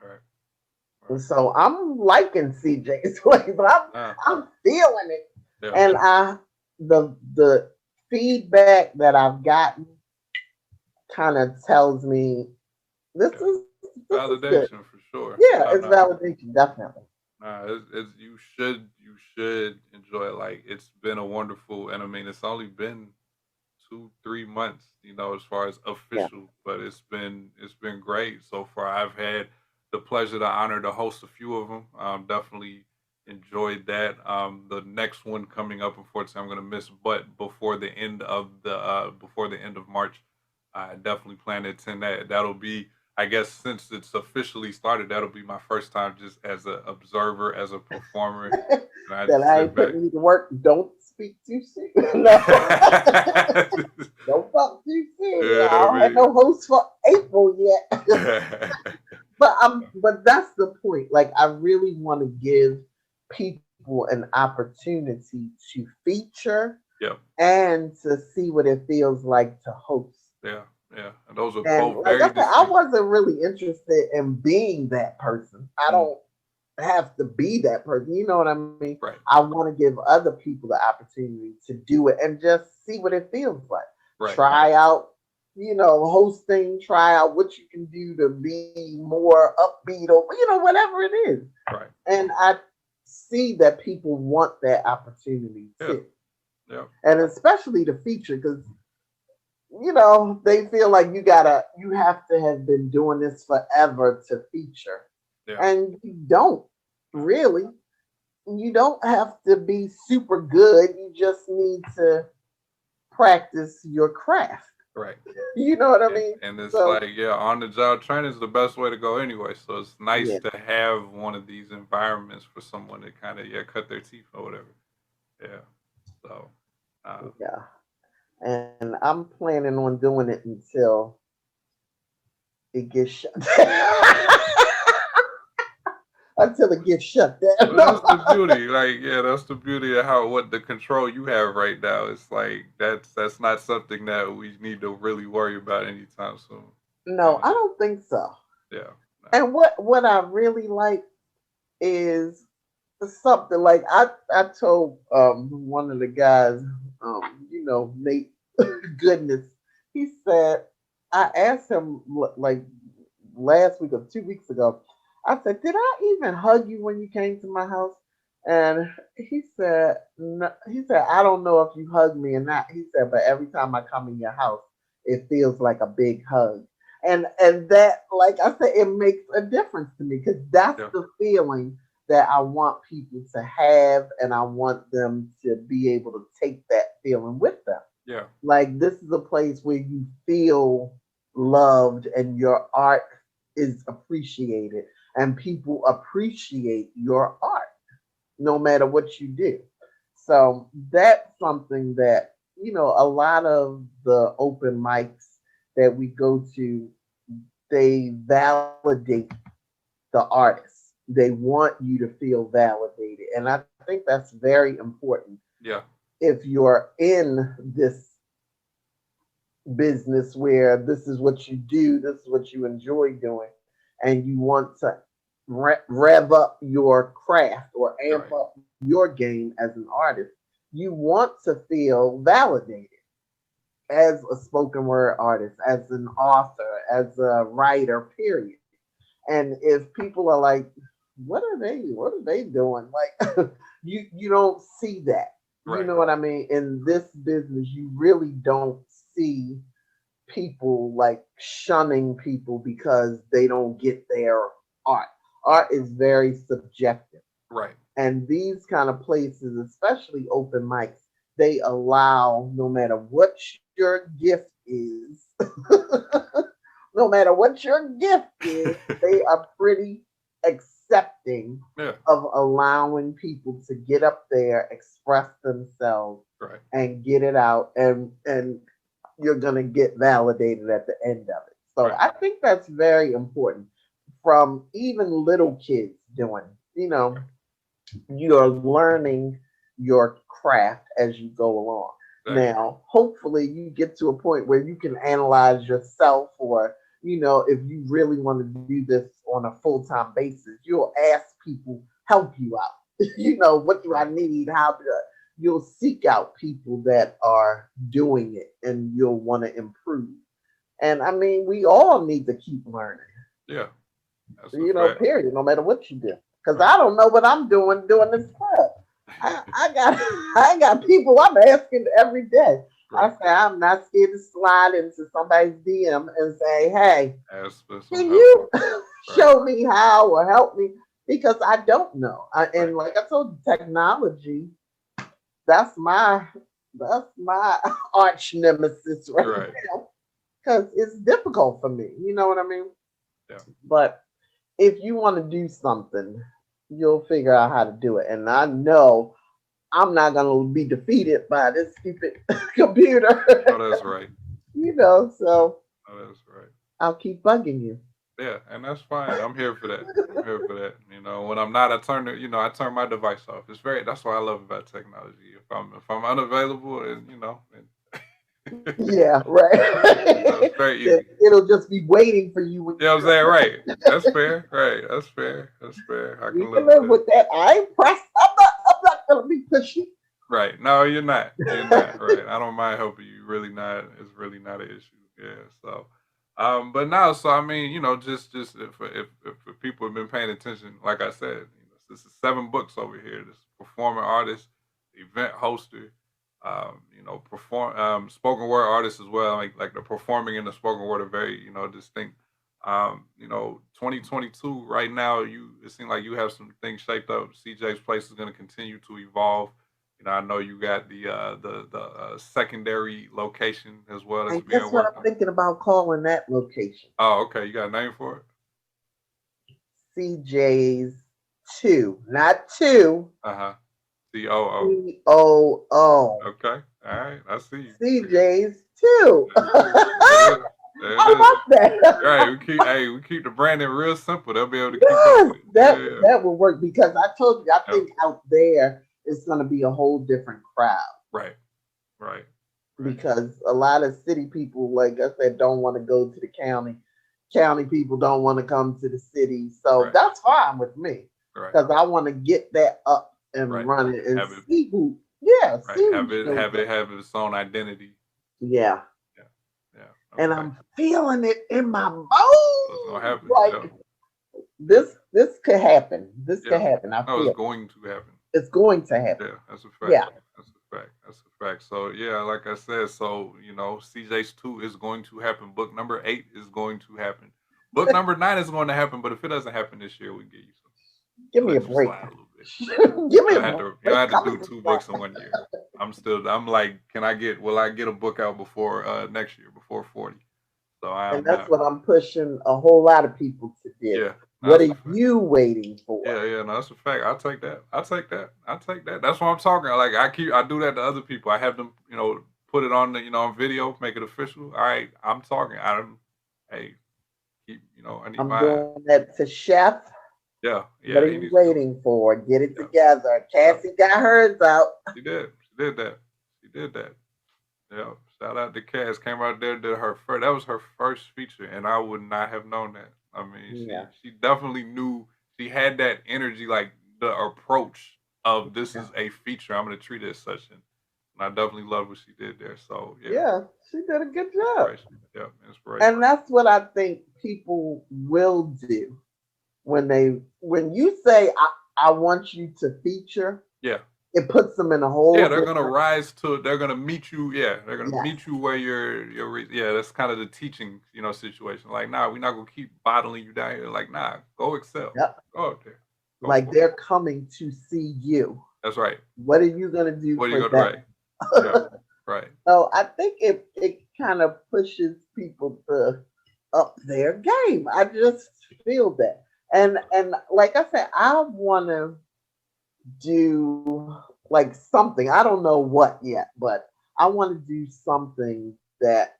Right. And Right. so I'm liking CJ's Place. I'm feeling it. Yeah. And the feedback that I've gotten kind of tells me this Yeah. is good. Validation for sure. Yeah, No, it's no. validation, definitely. It's you should enjoy it. Like it's been a wonderful, and I mean it's only been 2 3 months, as far as Yeah. official, but it's been great so far. I've had the pleasure, the honor to host a few of them. Definitely enjoyed that. The next one coming up, unfortunately, I'm gonna miss, but before the end of March, I definitely plan to attend that. That'll be, I guess, since it's officially started, that'll be my first time just as an observer, as a performer, and I That just I sit ain't back. putting you to work. Don't speak too soon. No. Don't talk too soon. Yeah, I I don't have mean, no host for April yet. But that's the point. Like I really want to give people an opportunity to feature yeah, and to see what it feels like to host. yeah, yeah. And those are And both like very I said, I distinct. wasn't really interested in being that person. I Mm, don't have to be that person. You know what I mean? right, I want to give other people the opportunity to do it and just see what it feels like. right, Try out, hosting, try out what you can do to be more upbeat or, whatever it is. right. And I see that people want that opportunity Yeah, too. yeah, And especially the feature because they feel like you have to have been doing this forever to feature. yeah. And you don't No, really. You don't have to be super good. You just need to practice your craft. right. You know what I And mean? and it's So, like, yeah, on the job training is the best way to go anyway. So it's nice yeah, to have one of these environments for someone to kind of, yeah, cut their teeth or whatever. Yeah. So, uh, yeah. And I'm planning on doing it until it gets shut until it gets shut down. But that's the beauty, like, yeah, that's the beauty of how what the control you have right now. It's like that's not something that we need to really worry about anytime soon. You No, I know? don't think so. Yeah, no, And what I really like is something like I told one of the guys, Nate Goodness, he said I asked him like last week or 2 weeks ago. I said, "Did I even hug you when you came to my house?" And he said, no, he said, "I don't know if you hugged me or not." He said, "But every time I come in your house, it feels like a big hug." And that, like I said, it makes a difference to me because that's yeah, the feeling that I want people to have, and I want them to be able to take that feeling with them. yeah, Like this is a place where you feel loved and your art is appreciated and people appreciate your art no matter what you do. So that's something that, a lot of the open mics that we go to, they validate the artist. They want you to feel validated. And I think that's very important yeah, if you're in this business where this is what you do, this is what you enjoy doing, and you want to rev up your craft or you're amp right. up your game as an artist, you want to feel validated as a spoken word artist, as an author, as a writer, period. And if people are like, what are they doing? Like you don't see that. You Right, know what I mean? In this business, you really don't see people like shunning people because they don't get their art. Art is very subjective. right. And these kind of places, especially open mics, they allow no matter what your gift is, no matter what your gift is, they are pretty accepting Yeah, of allowing people to get up there, express themselves, right. and get it out, and you're gonna get validated at the end of it. So Right. I think that's very important from even little kids doing, you're learning your craft as you go along. Exactly. Now, hopefully, you get to a point where you can analyze yourself, or if you really want to do this on a full time basis, you'll ask people help you out. What do I Right. need? How do I? You'll seek out people that are doing it, and you'll want to improve. And I mean, we all need to keep learning, Yeah. That's a fact. period, no matter what you do. Because Right. I don't know what I'm doing this club. I got I got people I'm asking every day. I Right. say I'm not scared to slide into somebody's DM and say, hey, Ask for some can help. you Right. show me how or help me? Because I don't know. Right. And like I told you, technology, that's my arch nemesis right Right. now. Because it's difficult for me. You know what I mean? Yeah. But if you want to do something, you'll figure out how to do it. And I know I'm not going to be defeated by this stupid computer, Oh, that's right. so Oh, that's right. I'll keep bugging you. Yeah, and that's fine. I'm here for that. I'm here for that. When I'm not, I turn it. I turn my device off. It's very. That's what I love about technology. If I'm unavailable, and Yeah, so it's right. very easy. It'll just be waiting for you when You know what I'm saying? Right. That's fair. Right. That's fair. That's fair. I we can can live with live that. with that. I ain't pressed. I'm not gonna be pushy. Right. No, you're not. You're not. Right. I don't mind helping you. Really not. It's really not an issue. Yeah. So, but now, so I mean, just if people have been paying attention, like I said, this is 7 books over here. This performing artist, event hoster, perform spoken word artist as well. Like the performing and the spoken word are very distinct. 2022 right now, it seems like you have some things shaped up. CJ's Place is going to continue to evolve. I know you got the secondary location as well that's And guess being what worked I'm on. thinking about calling that location? Oh, okay. You got a name for it? CJ's 2, not 2. Uh-huh. COO. COO. Okay. All right. I see you. CJ's 2. There it is. There it is. There I it is. love that. Right. We keep the branding real simple. They'll be able to keep up Yes, with it. that Yeah. that will work because I told you I Yep. think out there it's going to be a whole different crowd Right. Right. Right. because a lot of city people, like I said, don't want to go to the county. County people don't want to come to the city, so Right. that's fine with me Right. because I want to get that up and Right. running and Have it. see who, yeah, Right. see who Have it. shows Have it. up. Have its own identity. Yeah, Yeah. Yeah. and Okay. I'm feeling it in my What's gonna bones. happen? Like Yeah. this could happen. This could Yeah. happen. I No, it's feel going to happen. it's going to happen. Yeah, that's a fact. Yeah. That's a fact. That's a fact. So yeah, like I said, so CJ's 2 is going to happen. Book number 8 is going to happen. Book number 9 is going to happen. But if it doesn't happen this year, we get you some. Give me a Let you break. slide a little bit. Give me You a had to. You break. had to Come do on. 2 books in one year. I'm like, will I get a book out before next year, before 40? So I And am that's not. what I'm pushing a whole lot of people to do. Yeah, What that's a are fact. you waiting for? Yeah, yeah, no, that's a fact. I'll take that. I'll take that. I'll take that. That's what I'm talking. Like I do that to other people. I have them, put it on on video, make it official. All right, I'm talking. Hey, I need I'm mine. doing that to Chef. Yeah, What yeah, are he you needs to do it. waiting for? Get it Yeah, together. yeah, Cassie got hers out. she did. She did that. She did that. Yeah, shout out to Cass. Came out there, did her first. That was her first feature, and I would not have known that. I mean, Yeah. she definitely knew. She had that energy, like the approach of this Yeah. is a feature. I'm gonna treat it as such, and I definitely love what she did there. So yeah, Yeah, she did a good job. inspiration. Yeah, inspiration. And that's what I think people will do when you say I want you to feature, Yeah. it puts them in a whole Yeah, they're gonna different. rise to. They're gonna meet you. Yeah, they're gonna Yes. meet you where Yeah, that's kind of the teaching, situation. Like, nah, we're not gonna keep bottling you down here. Like, nah, go excel. Yep. Go out there. Go Like for it. they're coming to see you. That's right. What are you gonna do What are for you gonna right? Yeah, them? right. So I think it kind of pushes people to up their game. I just feel that. And like I said, I wanna do like something. I don't know what yet, but I want to do something that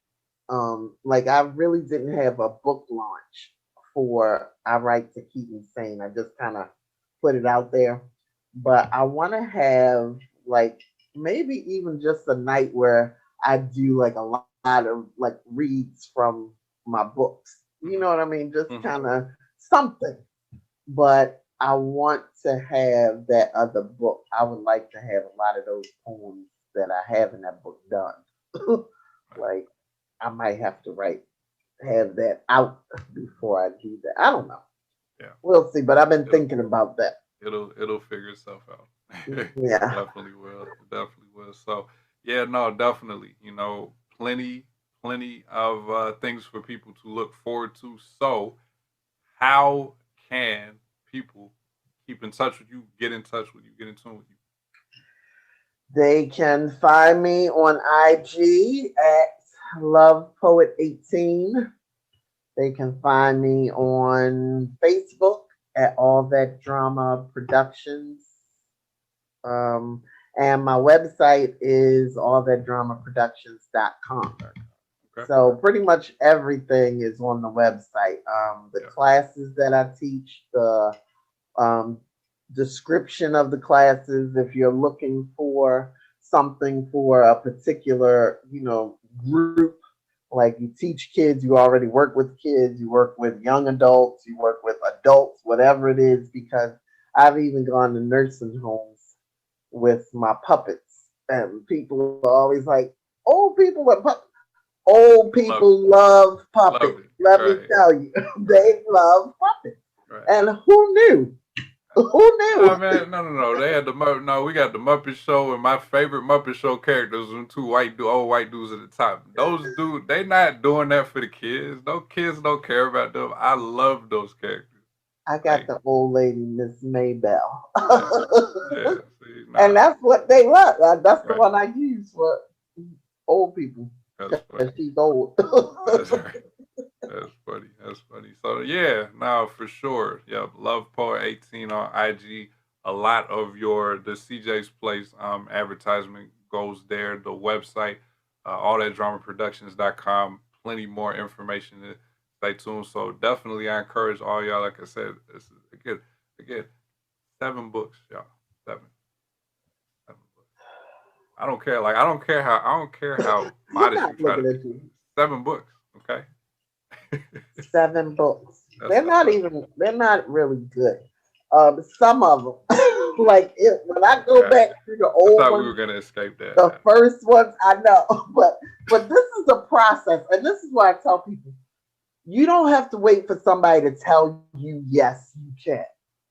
like I really didn't have a book launch for I Write to Keep Me Sane. I just kind of put it out there. but I want to have like maybe even just a night where I do like a lot of like reads from my books. You know what I mean? Just Hmm. kind of something. But I want to have that other book. I would like to have a lot of those poems that I have in that book done. Right. Like I might have to have that out before I do that. I don't know. Yeah. We'll see. But I've been It'll thinking about that. it'll figure itself out. It Yeah. definitely will. It definitely will. So yeah, no, definitely. You know, plenty of things for people to look forward to. So how can people keep in touch with you, get in touch with you, get in tune with you? They can find me on IG at Love Poet 18. They can find me on Facebook at All That Drama Productions. Um, and my website is allthatdramaproductions.com. Okay. So pretty much everything is on the website. The Yeah. classes that I teach, the um, description of the classes, if you're looking for something for a particular, group, like you teach kids, you already work with kids, you work with young adults, you work with adults, whatever it is, because I've even gone to nursing homes with my puppets. And people are always like, old people with puppets. Old Love it. people love puppets. Love it. Let me Right. tell you, Right. they love puppets. Right. And who knew? Who Oh knew? man, no. They had the no. We got the Muppet Show, and my favorite Muppet Show characters were two old white dudes at the top. Those dudes, they not doing that for the kids. No kids don't care about them. I love those characters. I got Like, the old lady, Miss Maybell. yeah, yeah. See, And nah, that's what they love. That's the right. one I use for old people That's because funny. she's old. That's right. That's funny. That's funny. So yeah, no, for sure. Yep. Love Poet 18 on IG. A lot of the CJ's Place advertisement goes there. The website, allthatdramaproductions.com. Plenty more information to stay tuned. So definitely I encourage all y'all, like I said, this is again, 7 books, y'all. Seven. 7 books. I don't care how He's modest not you try to looking be. at you. 7 books, okay? 7 books. That's They're not that's even. They're not really good. Some of them, when I go okay. back through the I old thought we ones, were gonna escape that. the first ones, I know, but this is a process, and this is why I tell people you don't have to wait for somebody to tell you yes, you can.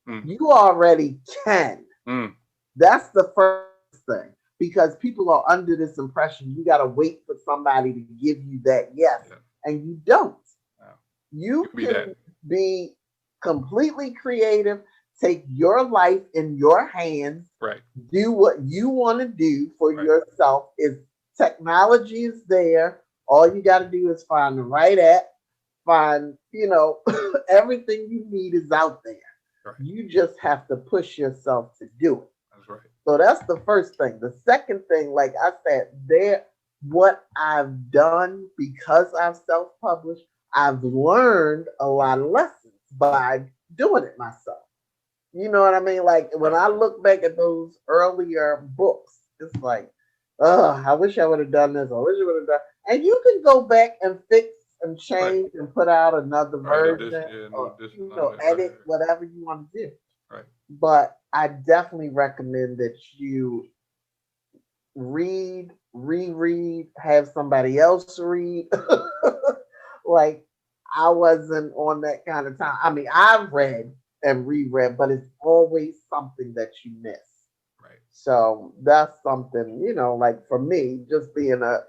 Mm, You already can. mm, That's the first thing because people are under this impression you got to wait for somebody to give you that yes, yeah. and you don't. No. You You can be that. can be completely creative, take your life in your hands, Right. do what you want to do for Right. yourself. If technology is there, all you got to do is find the right app, find, everything you need is out there. Right. You just have to push yourself to do it. That's right. So that's the first thing. The second thing, like I said, what I've done because I've self-published, I've learned a lot of lessons by doing it myself. You know what I mean? Like when Right. I look back at those earlier books, it's like, I wish I would have done this. I wish I would have done. And you can go back and fix and Right. change and put out another Right. Addition. version Yeah. New or addition on it. Right. edit whatever you want to do. Right. But I definitely recommend that you read, reread, have somebody else read. Like I wasn't on that kind of time. I mean, I've read and reread, but it's always something that you miss. Right. So that's something, like for me, just being a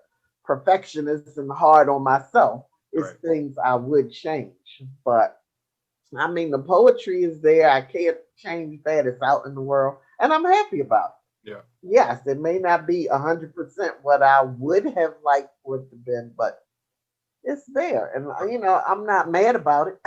perfectionist and hard on myself, it's Right. things I would change. But I mean, the poetry is there. I can't change that. It's out in the world, and I'm happy about it. Yeah. Yes, it may not be 100% what I would have liked for it to been, but it's there, and Right. I'm not mad about it.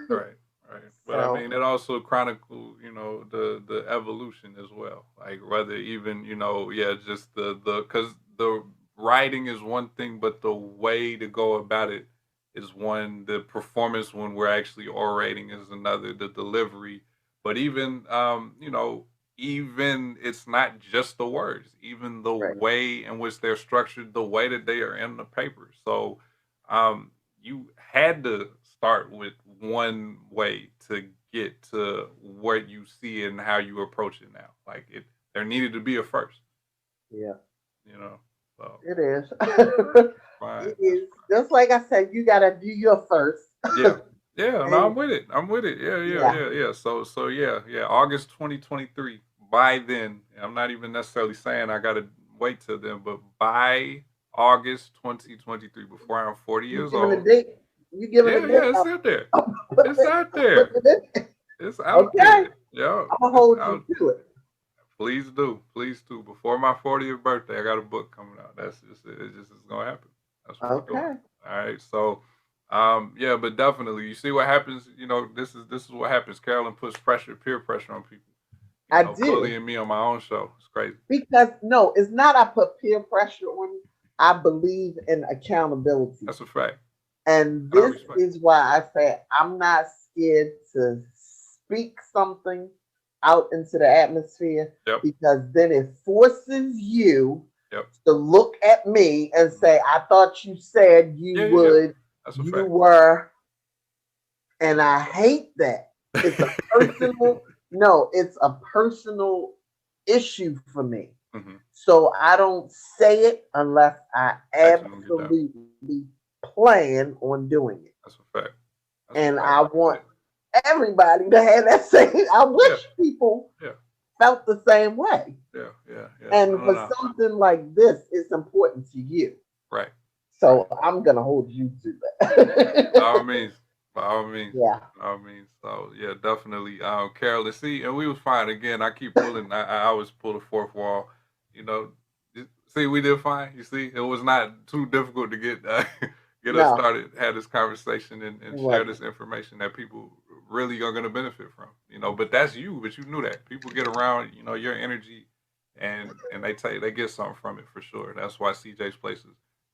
Right. Right. But I So mean, it also chronicles, the evolution as well. Like whether even, yeah, just the because the writing is one thing, but the way to go about it is one. The performance when we're actually orating is another. The delivery, but even even it's not just the words, even the Right. way in which they're structured, the way that they are in the paper. So you had to start with one way to get to what you see and how you approach it now. Like there needed to be a first, Yeah, you know. So it is. fine. It is. Just like I said, you gotta do your first. Yeah. Yeah, no, I'm And with it. I'm with it. Yeah, yeah, yeah, yeah, yeah. So yeah. August 2023. By then, I'm not even necessarily saying I gotta wait till then, but by August 2023, before I'm 40 you years giving a old. date? You giving a Yeah, date? yeah, it's out there. I'm put It's out there. it in. It's out Okay, there. Yeah, I'm gonna it's hold you out to there. it. Please do. Please do. Before my 40th birthday, I got a book coming out. That's just it. It's just it's gonna happen. That's what we're doing. Okay, All right. So yeah, but definitely you see what happens, this is what happens. Carolyn puts peer pressure on people, I do. bullying me on my own show. It's crazy. Because no, it's not I put peer pressure on you. I believe in accountability. That's a fact. And And I this respect is why I say I'm not scared to speak something out into the atmosphere, it. Yep. because then it forces you Yep. to look at me and say, I thought you said you Yeah. would, That's a you fact. were, and I hate that. It's a personal, no, it's a personal issue for me. hmm So I don't say it unless I Action don't get done. absolutely plan on doing it. That's a fact. That's a And fact. I want everybody to have that same. I wish people Yeah. felt the same way. Yeah. And No. for something like this, it's important to you. Right. So I'm gonna hold you to By that. all means. By all means. Yeah. By all means. So yeah, definitely. Carolyn, see, and we was fine. Again, I keep pulling. I always pull the fourth wall. You know, see, we did fine. You see, it was not too difficult to get get us No, started, have this conversation, and it share wasn't. this information that people really are going to benefit from. But that's you. But you knew that people get around. Your energy, and they get something from it for sure. That's why CJ's Place is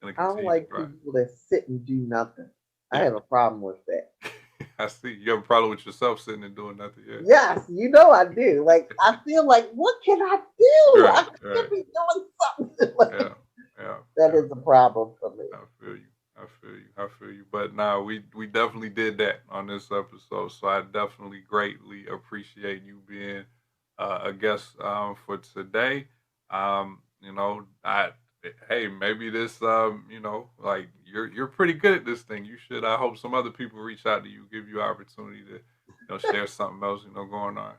going to I don't continue to like thrive. people that sit and do nothing. I Yeah. have a problem with that. I see. You have a problem with yourself sitting and doing nothing. Yeah. Yes, you know I do. Like I feel like, what can I do? I Right. should Right. be doing something. Like, Yeah. Yeah. that Yeah. is a problem for me. I feel you. I feel you. But now we definitely did that on this episode. So I definitely greatly appreciate you being a guest for today. I hey, maybe this like you're pretty good at this thing. You should. I hope some other people reach out to you, give you opportunity to share something else going on.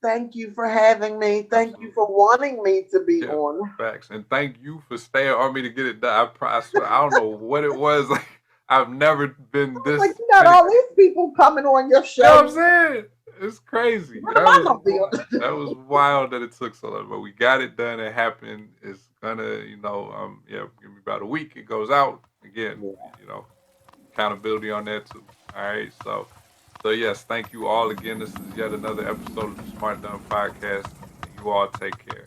Thank you for having me. Thank you Absolutely. for wanting me to be Yeah, on. facts. And thank you for staying on me to get it done. I swear, I don't know what it was. Like, I've never been I was like, this you got many. all these people coming on your You know what I'm show. saying? It's crazy. What am I gonna be on? That was wild that it took so long, but we got it done. It happened. It's gonna, give me about a week. It goes out again. Yeah. Accountability on that too. All right, so yes, thank you all again. This is yet another episode of the Smart Done Podcast. You all take care.